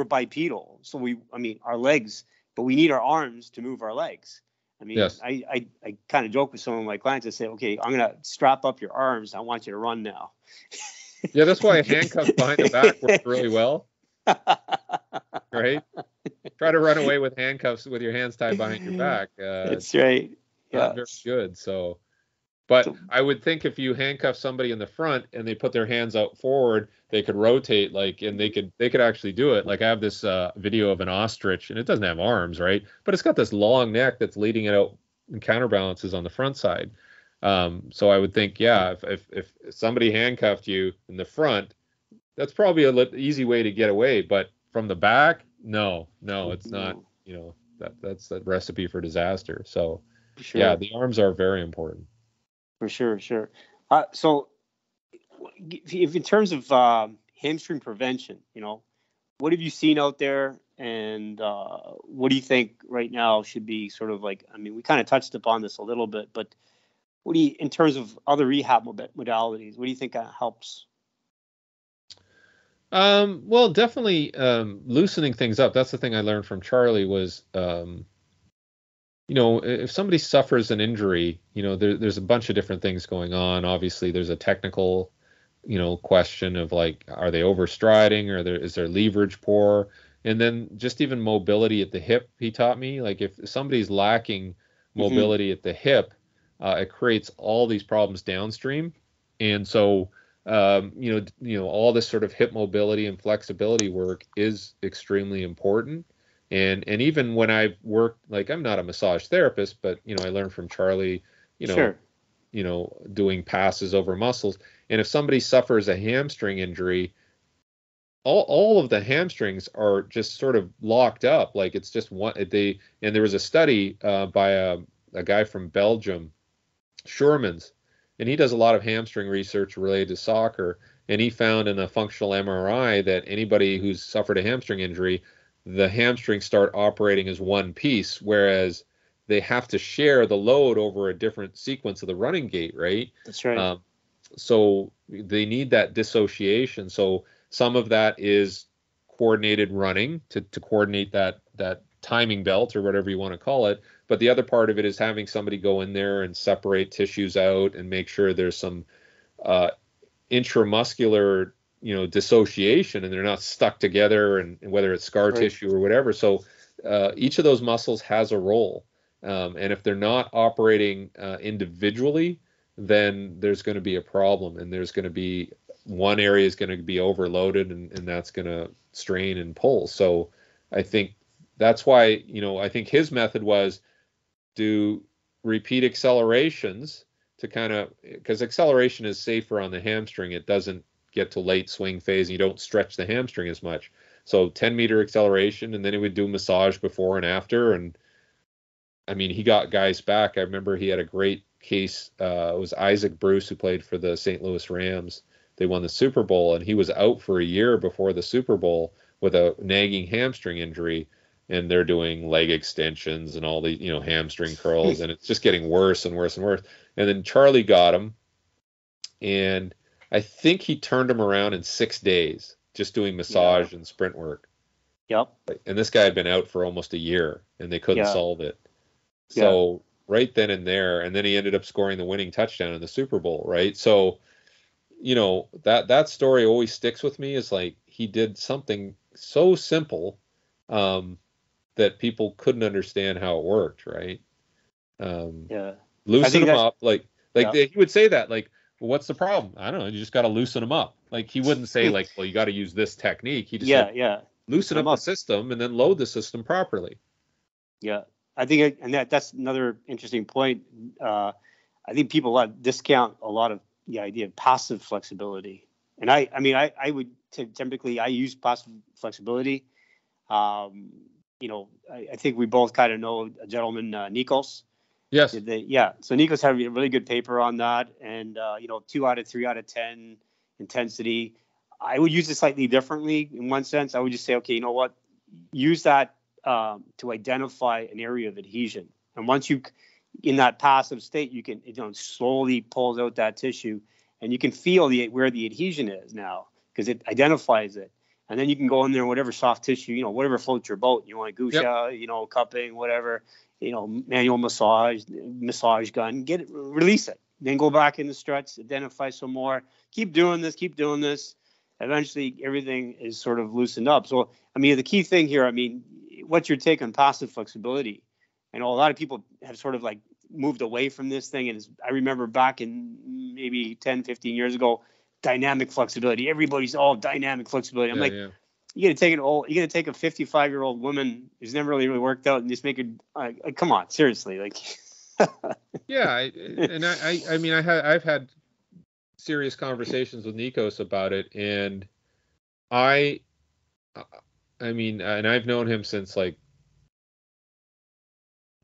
bipedal, so our legs, but we need our arms to move our legs. I mean, I kind of joke with some of my clients. I say, okay, I'm gonna strap up your arms. I want you to run now. Yeah, that's why handcuffs behind the back work really well. Right? Try to run away with handcuffs with your hands tied behind your back. That's right. Not very good. So, but I would think if you handcuff somebody in the front and they put their hands out forward, they could rotate, and they could actually do it. Like I have this video of an ostrich, and it doesn't have arms, right? But it's got this long neck that's leading it out and counterbalances on the front side. So I would think, if somebody handcuffed you in the front, that's probably easy way to get away. But from the back, no, it's not. That's the recipe for disaster. So the arms are very important. For sure. So if in terms of hamstring prevention, what have you seen out there, and what do you think right now should be sort of like? I mean, we kind of touched upon this a little bit, but what do you, in terms of other rehab modalities, what do you think helps? Well, definitely loosening things up. That's the thing I learned from Charlie was, if somebody suffers an injury, there's a bunch of different things going on. Obviously, there's a technical, question of like, are they overstriding, or is their leverage poor? And then just even mobility at the hip, he taught me, like if somebody's lacking mobility at the hip, it creates all these problems downstream. And so, all this sort of hip mobility and flexibility work is extremely important. And even when I've worked, like I'm not a massage therapist, but I learned from Charlie, Sure. Doing passes over muscles. And if somebody suffers a hamstring injury, all of the hamstrings are just sort of locked up. Like it's just one. And there was a study by a guy from Belgium, Schurmans, and he does a lot of hamstring research related to soccer. And he found in a functional MRI that anybody who's suffered a hamstring injury, the hamstrings start operating as one piece, whereas they have to share the load over a different sequence of the running gait, right? That's right. So they need that dissociation. So some of that is coordinated running to coordinate that timing belt or whatever you want to call it. But the other part of it is having somebody go in there and separate tissues out and make sure there's some intramuscular, dissociation, and they're not stuck together, and whether it's scar tissue or whatever. So each of those muscles has a role. And if they're not operating individually, then there's going to be a problem, and there's going to be one area is going to be overloaded, and that's going to strain and pull. So I think that's why, I think his method was do repeat accelerations to kind of, because acceleration is safer on the hamstring. It doesn't get to late swing phase, and you don't stretch the hamstring as much. So 10-meter acceleration, and then he would do massage before and after. And I mean, he got guys back. I remember he had a great case. It was Isaac Bruce, who played for the St. Louis Rams. They won the Super Bowl, and he was out for a year before the Super Bowl with a nagging hamstring injury. And they're doing leg extensions and all the, hamstring curls, and it's just getting worse and worse and worse. And then Charlie got him, and I think he turned him around in 6 days, just doing massage and sprint work. Yep. And this guy had been out for almost a year, and they couldn't solve it. So right then and there, and then he ended up scoring the winning touchdown in the Super Bowl, right? So, that story always sticks with me, is like he did something so simple that people couldn't understand how it worked, right? Loosen them up, he would say that, like, well, what's the problem? I don't know, you just got to loosen them up. Like, he wouldn't say like, well, you got to use this technique. He just said, loosen up the system and then load the system properly. Yeah, I think, and that's another interesting point. I think people discount a lot of the idea of passive flexibility, and I would typically I use passive flexibility. I think we both kind of know a gentleman, Nikos. Yes. So Nikos had a really good paper on that, and 2 out of 3 out of 10 intensity. I would use it slightly differently in one sense. I would just say, okay, you know what? Use that to identify an area of adhesion, and once you in that passive state, you can slowly pulls out that tissue, and you can feel where the adhesion is now because it identifies it. And then you can go in there, whatever soft tissue, whatever floats your boat. You want gusha, cupping, whatever, manual massage gun, release it. Then go back in the stretch, identify some more. Keep doing this. Eventually, everything is sort of loosened up. So, the key thing here, what's your take on passive flexibility? I know a lot of people have sort of like moved away from this thing. And I remember back in maybe 10, 15 years ago, dynamic flexibility. Everybody's all dynamic flexibility. I'm you got to take you got to take a 55-year-old woman who's never really worked out and just make her. Come on, seriously, like. I've had serious conversations with Nikos about it, and and I've known him since like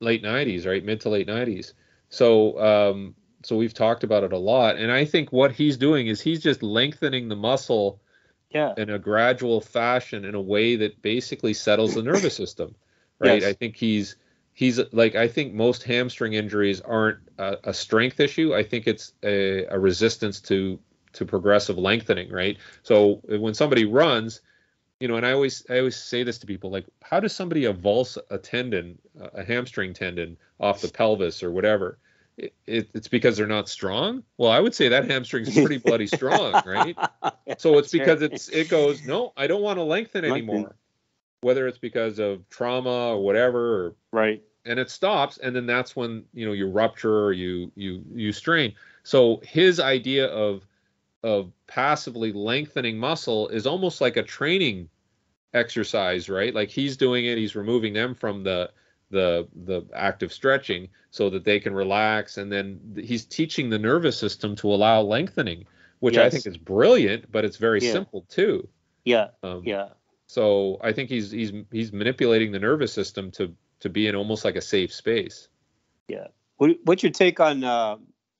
late 90s, right, mid to late 90s. So we've talked about it a lot, and I think what he's doing is he's just lengthening the muscle in a gradual fashion in a way that basically settles the nervous system, right? Yes. I think he's like, I think most hamstring injuries aren't a strength issue. I think it's a resistance to progressive lengthening, right? So when somebody runs, and I always say this to people, like, how does somebody avulse a hamstring tendon off the pelvis or whatever? It's because they're not strong. Well, I would say that hamstring's pretty bloody strong, right? So it's because it goes, no, I don't want to lengthen anymore. whether it's because of trauma or whatever, Right. and it stops, and then that's when you rupture or you strain. So his idea of passively lengthening muscle is almost like a training exercise, right? Like he's doing it, he's removing them from the active stretching so that they can relax, and then he's teaching the nervous system to allow lengthening, which I think Yes. is brilliant, but it's very Yeah. simple too. Yeah. Um, Yeah. so I think he's manipulating the nervous system to be in almost like a safe space. Yeah. What's your take on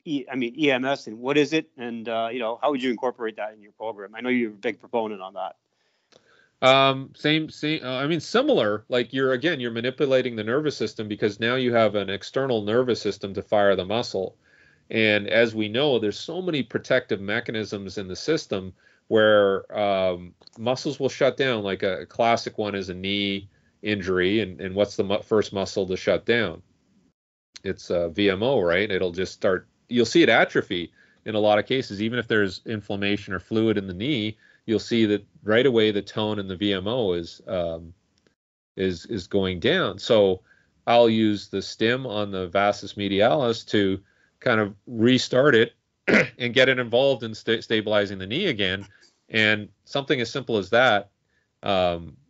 EMS, and what is it, and how would you incorporate that in your program? I know you're a big proponent on that. Same. I mean, similar. Like you're manipulating the nervous system because now you have an external nervous system to fire the muscle. And as we know, there's so many protective mechanisms in the system where muscles will shut down. Like a classic one is a knee injury, and what's the first muscle to shut down? It's VMO, right? It'll just start. You'll see it atrophy in a lot of cases, even if there's inflammation or fluid in the knee. You'll see that right away the tone in the VMO is going down. So I'll use the stim on the vastus medialis to kind of restart it and get it involved in stabilizing the knee again. And something as simple as that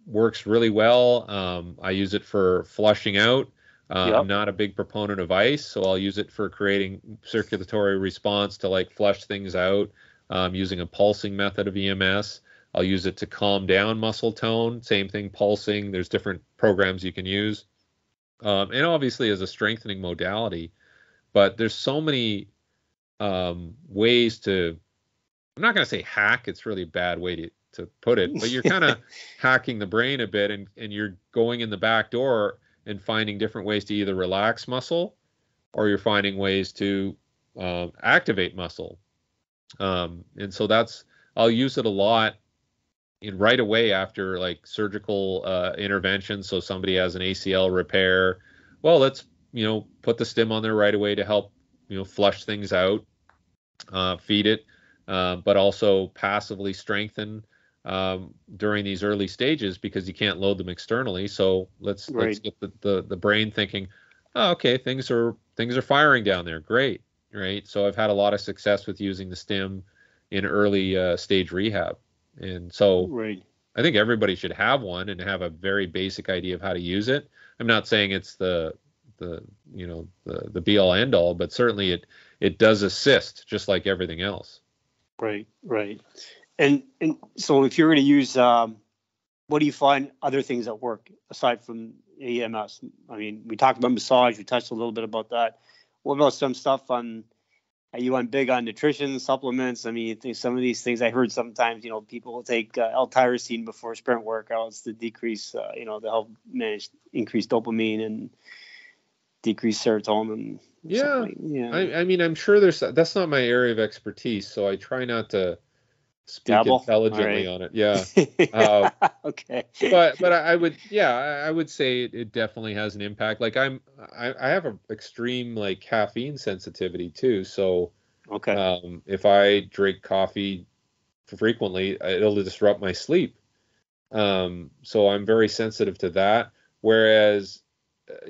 works really well. I use it for flushing out. Yep. I'm not a big proponent of ice, so I'll use it for creating circulatory response to like flush things out. Using a pulsing method of EMS. I'll use it to calm down muscle tone. Same thing, pulsing. There's different programs you can use. And obviously as a strengthening modality. But there's so many ways to, I'm not going to say hack. It's really a bad way to put it. But you're kind of hacking the brain a bit, and you're going in the back door and finding different ways to either relax muscle or you're finding ways to activate muscle. And so I'll use it a lot right away after like surgical intervention. So somebody has an ACL repair. Well, let's, put the stim on there right away to help, flush things out, feed it, but also passively strengthen during these early stages because you can't load them externally. So let's get the brain thinking, oh, okay, things are firing down there. Great. Right. So I've had a lot of success with using the stim in early stage rehab. And so I think everybody should have one and have a very basic idea of how to use it. I'm not saying it's the be all end all, but certainly it does assist just like everything else. Right. And so if you're going to use, what do you find other things that work aside from EMS? I mean, we talked about massage. We touched a little bit about that. What about some stuff are you big on nutrition, supplements? I mean, some of these things I heard sometimes, people will take L-tyrosine before sprint workouts to decrease, to help increase dopamine and decrease serotonin. Yeah. I mean, I'm sure that's not my area of expertise, so I try not to speak intelligently on it. Yeah. Okay. But I would say it definitely has an impact. Like I have an extreme like caffeine sensitivity too. So if I drink coffee frequently, it'll disrupt my sleep. So I'm very sensitive to that. Whereas,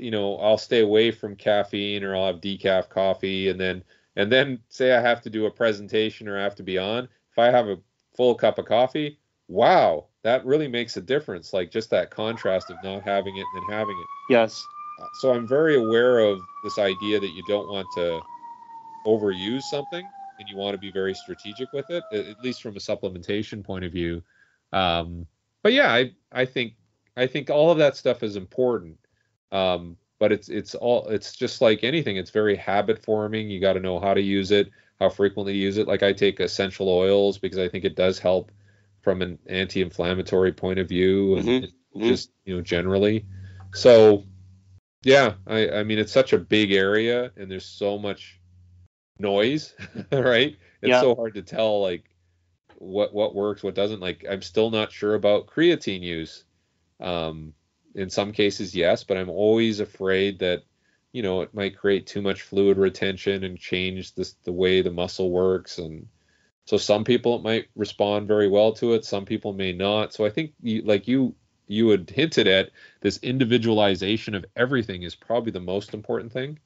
I'll stay away from caffeine, or I'll have decaf coffee, and then say I have to do a presentation or I have to be on. If I have a full cup of coffee, wow, that really makes a difference. Like just that contrast of not having it and then having it. Yes. So I'm very aware of this idea that you don't want to overuse something and you want to be very strategic with it, at least from a supplementation point of view. But yeah, I think all of that stuff is important. But it's just like anything. It's very habit forming. You got to know how to use it, how frequently to use it. Like I take essential oils because I think it does help from an anti-inflammatory point of view and just, generally. So yeah, I mean, it's such a big area and there's so much noise, right? It's so hard to tell like what works, what doesn't. Like I'm still not sure about creatine use. In some cases, yes, but I'm always afraid that, it might create too much fluid retention and change the way the muscle works. And so some people, it might respond very well to it. Some people may not. So I think you you had hinted at, this individualization of everything is probably the most important thing.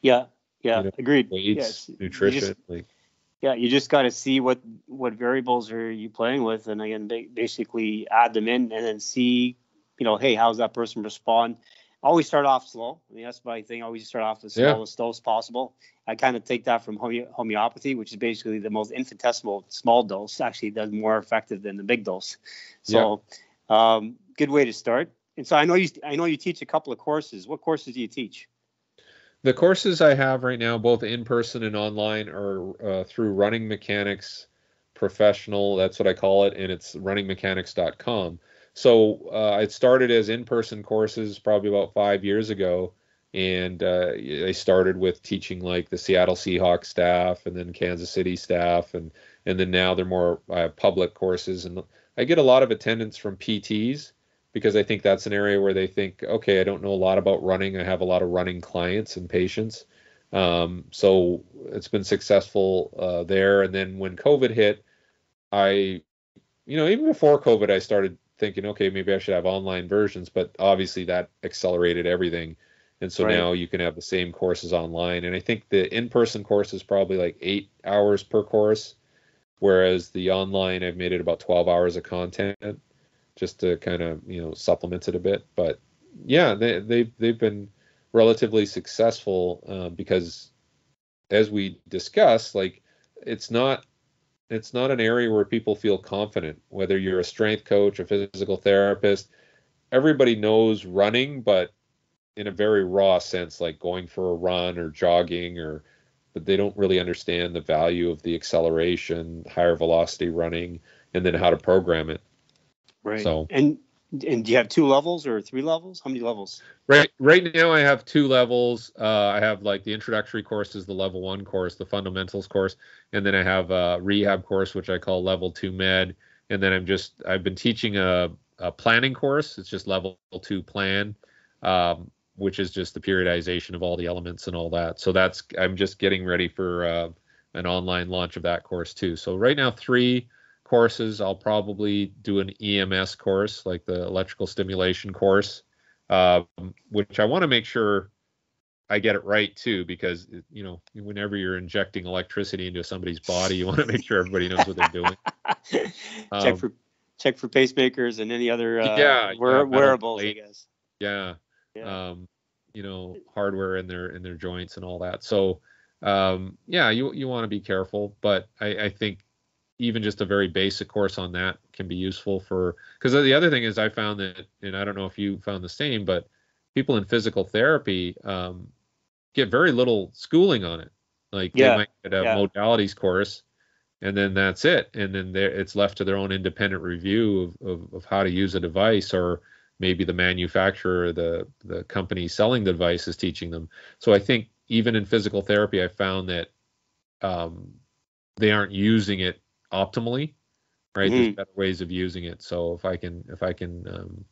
Yeah. Agreed. Weights, Yes. nutrition, You just got to see what variables are you playing with, and again, basically add them in, and then see, hey, how's that person respond? Always start off slow. I mean, that's my thing. Always start off the smallest dose possible. I kind of take that from homeopathy, which is basically the most infinitesimal small dose. Actually, does more effective than the big dose. So, good way to start. And so I know you teach a couple of courses. What courses do you teach? The courses I have right now, both in person and online, are through Running Mechanics Professional. That's what I call it, and it's runningmechanics.com. So it started as in-person courses probably about 5 years ago, and I started with teaching like the Seattle Seahawks staff, and then Kansas City staff, and then now they're more public courses, and I get a lot of attendance from PTs, because I think that's an area where they think, okay, I don't know a lot about running. I have a lot of running clients and patients. So it's been successful there. And then when COVID hit, even before COVID, I started thinking, okay, maybe I should have online versions, but obviously that accelerated everything. And so now you can have the same courses online. And I think the in-person course is probably like 8 hours per course, whereas the online, I've made it about 12 hours of content, just to kind of supplement it a bit. But yeah, they've been relatively successful because, as we discussed, like it's not an area where people feel confident. Whether you're a strength coach, a physical therapist, everybody knows running, but in a very raw sense, like going for a run or jogging, but they don't really understand the value of the acceleration, higher velocity running, and then how to program it. Right. So, and do you have 2 levels or 3 levels? How many levels? Right now I have 2 levels. I have like the introductory course is the level 1 course, the fundamentals course, and then I have a rehab course, which I call level 2 med. And then I've been teaching a planning course. It's just level 2 plan, which is just the periodization of all the elements and all that. So I'm just getting ready for an online launch of that course too. So right now 3 courses. I'll probably do an EMS course, like the electrical stimulation course, which I want to make sure I get it right too, because whenever you're injecting electricity into somebody's body, you want to make sure everybody knows what they're doing. Check for pacemakers and any other wearables, I guess. Yeah. Hardware in their joints and all that. So you want to be careful, but I think even just a very basic course on that can be useful because the other thing is I found that, and I don't know if you found the same, but people in physical therapy get very little schooling on it. Like they might get a modalities course and then that's it. And then it's left to their own independent review of how to use a device, or maybe the manufacturer, the company selling the device is teaching them. So I think even in physical therapy, I found that they aren't using it optimally, right? There's better ways of using it. So if I can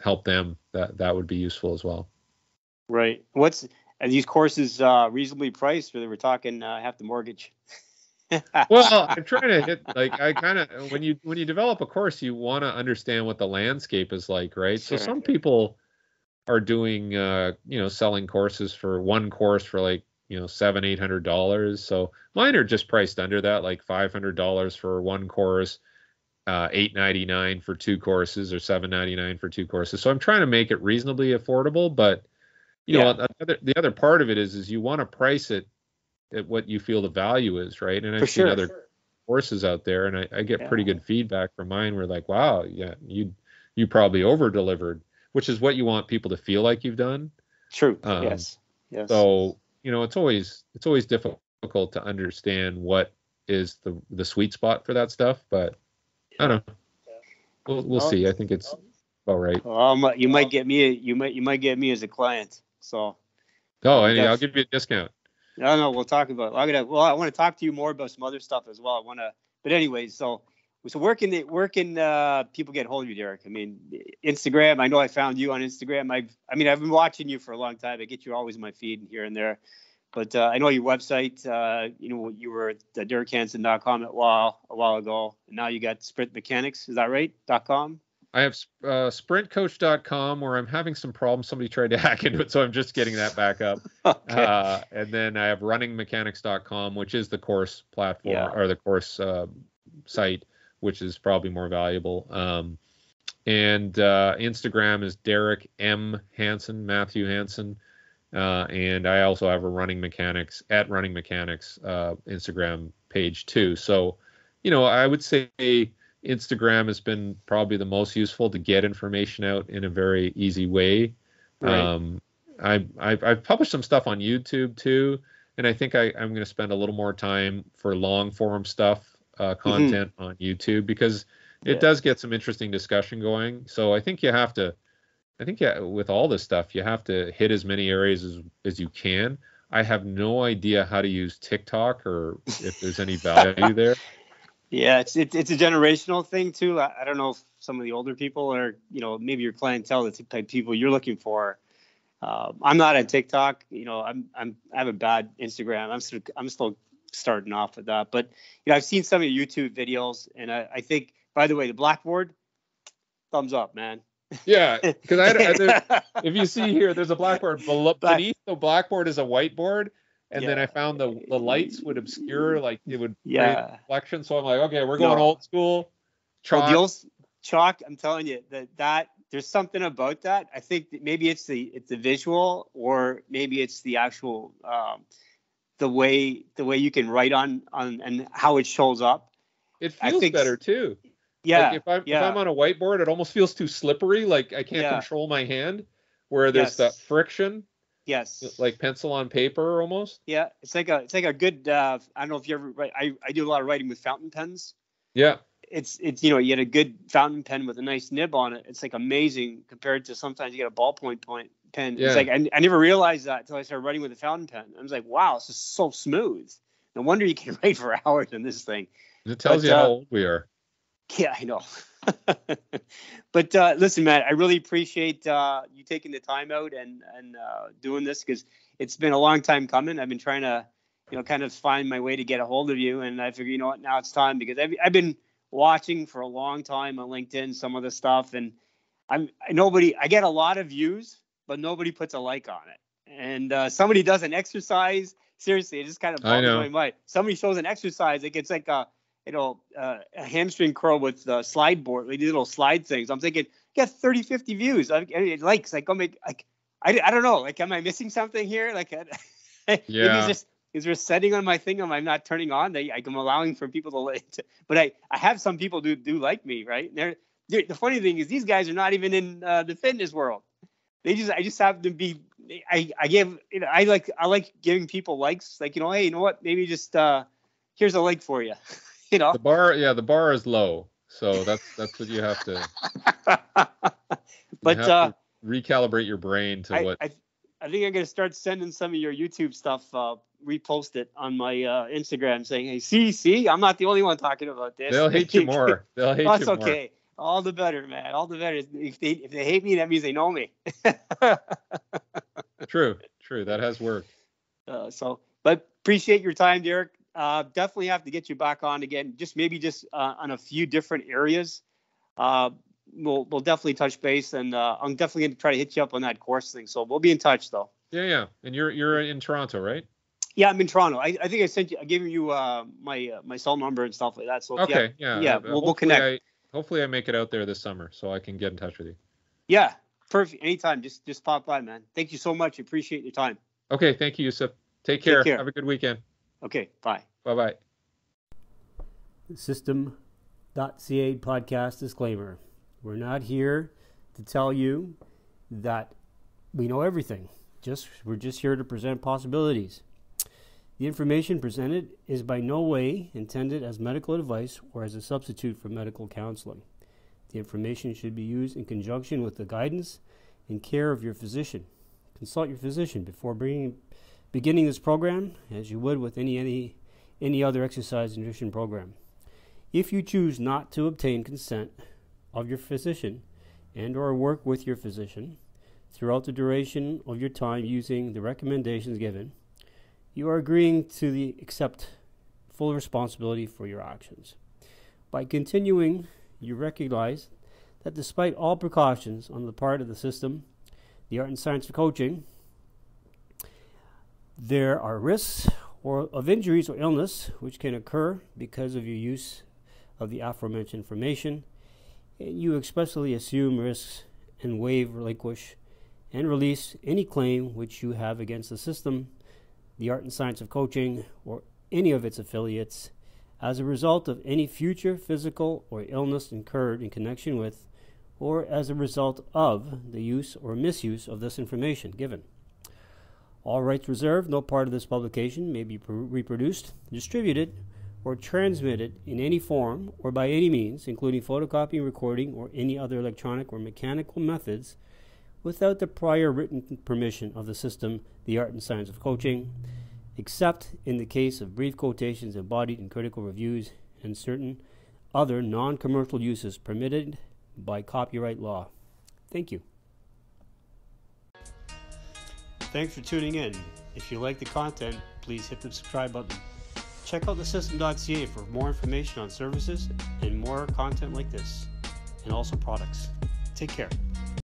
help them, that would be useful as well. Right. Are these courses reasonably priced, or we're talking half the mortgage? Well, I'm trying to hit, when you develop a course, you want to understand what the landscape is like, right? Sure. So some people are doing selling courses for one course for like $700-800. So mine are just priced under that, like $500 for one course, $899 for 2 courses, or $799 for 2 courses. So I'm trying to make it reasonably affordable, but the other part of it is you want to price it at what you feel the value is, right? And I've seen other courses out there, and I get pretty good feedback from mine. We're like, wow, you probably over delivered, which is what you want people to feel like you've done. True. Yes. So it's always difficult to understand what is the sweet spot for that stuff, but I don't know. We'll see. I think it's about right. Well, you might get me. You might get me as a client. So. I'll give you a discount. No, we'll talk about it. I want to talk to you more about some other stuff as well. But anyways, so where can people get hold of you, Derek? I mean, Instagram. I know I found you on Instagram. I've been watching you for a long time. I get you always in my feed here and there. But I know your website. You were at DerekHansen.com a while ago, and now you got Sprint Mechanics. Is that right? .com. I have sprintcoach.com, where I'm having some problems. Somebody tried to hack into it, so I'm just getting that back up. Okay. And then I have runningmechanics.com, which is the course platform, Yeah. or the course site, which is probably more valuable. And Instagram is Derek M. Hansen, Matthew Hansen. And I also have a Running Mechanics Instagram page too. So, I would say Instagram has been probably the most useful to get information out in a very easy way. Right. I've published some stuff on YouTube too, and I think I'm going to spend a little more time for long form stuff, content on YouTube, because it does get some interesting discussion going. So I think with all this stuff, you have to hit as many areas as you can. I have no idea how to use TikTok, or if there's any value there. Yeah, it's a generational thing too. I don't know if some of the older people are, maybe your clientele, the type of people you're looking for. I'm not on TikTok. I have a bad Instagram. I'm still starting off with that. But I've seen some of your YouTube videos, and I think, by the way, the blackboard, thumbs up, man. Yeah, because if you see here, there's a blackboard beneath the blackboard is a whiteboard. And then I found the lights would obscure, like it would create a reflection. So I'm like, okay, we're going old school. Chalk. Well, the old chalk, I'm telling you that there's something about that. I think that maybe it's the visual, or maybe it's the actual the way you can write on and how it shows up. It feels better too. Yeah. Like if I'm on a whiteboard, it almost feels too slippery. Like I can't control my hand, where there's that friction. Yes. Like pencil on paper almost. Yeah. It's like a good, I don't know if you ever write, I do a lot of writing with fountain pens. Yeah. It's you get a good fountain pen with a nice nib on it. It's like amazing compared to sometimes you get a ballpoint pen. Yeah. It's like, I never realized that until I started writing with a fountain pen. I was like, wow, this is so smooth. No wonder you can write for hours on this thing. It tells you how old we are. Yeah, I know. But listen, man, I really appreciate you taking the time out and doing this, because it's been a long time coming. I've been trying to, kind of find my way to get a hold of you, and I figure, what, now it's time, because I've been watching for a long time on LinkedIn some of the stuff, and I get a lot of views, but nobody puts a like on it. And somebody does an exercise. Seriously, it just kind of boggles my mind. Somebody shows an exercise, like it's like a hamstring curl with slide board, like these little slide things. I'm thinking, get 30, 50 views. Likes, like, I don't know. Like, am I missing something here? Like, maybe is there a setting on my thing I'm not turning on that I'm allowing for people to like? But I have some people do like me, right? The funny thing is, these guys are not even in the fitness world. I just have to be. I like giving people likes. Like, hey, you know what? Maybe just here's a like for you. The bar is low, so that's what you have to. But to recalibrate your brain to what. I think I'm gonna start sending some of your YouTube stuff, repost it on my Instagram, saying, "Hey, see, I'm not the only one talking about this." They'll hate you more. That's okay. All the better, man. All the better. If they hate me, that means they know me. True. That has worked. But appreciate your time, Derek. Definitely have to get you back on again. Just on a few different areas. We'll definitely touch base, and I'm definitely going to try to hit you up on that course thing. So we'll be in touch, though. Yeah. And you're in Toronto, right? Yeah, I'm in Toronto. I think I gave you my cell number and stuff like that. So okay, yeah, we'll connect. Hopefully I make it out there this summer, so I can get in touch with you. Yeah, perfect. Anytime, just pop by, man. Thank you so much. Appreciate your time. Okay, thank you, Yusuf. Take care. Have a good weekend. Okay, bye. Bye-bye. TheSystem.ca podcast disclaimer. We're not here to tell you that we know everything. We're just here to present possibilities. The information presented is by no way intended as medical advice or as a substitute for medical counseling. The information should be used in conjunction with the guidance and care of your physician. Consult your physician before beginning this program, as you would with any other exercise and nutrition program. If you choose not to obtain consent of your physician and or work with your physician throughout the duration of your time using the recommendations given, you are agreeing to accept full responsibility for your actions. By continuing, you recognize that despite all precautions on the part of the system, the art and science of coaching, there are risks of injuries or illness which can occur because of your use of the aforementioned information, and you expressly assume risks and waive, relinquish, and release any claim which you have against the system, the art and science of coaching, or any of its affiliates as a result of any future physical or illness incurred in connection with or as a result of the use or misuse of this information given. All rights reserved. No part of this publication may be reproduced, distributed, or transmitted in any form or by any means, including photocopying, recording, or any other electronic or mechanical methods, without the prior written permission of the system, the art and science of coaching, except in the case of brief quotations embodied in critical reviews and certain other non-commercial uses permitted by copyright law. Thank you. Thanks for tuning in. If you like the content, please hit the subscribe button. Check out TheSystem.ca for more information on services and more content like this, and also products. Take care.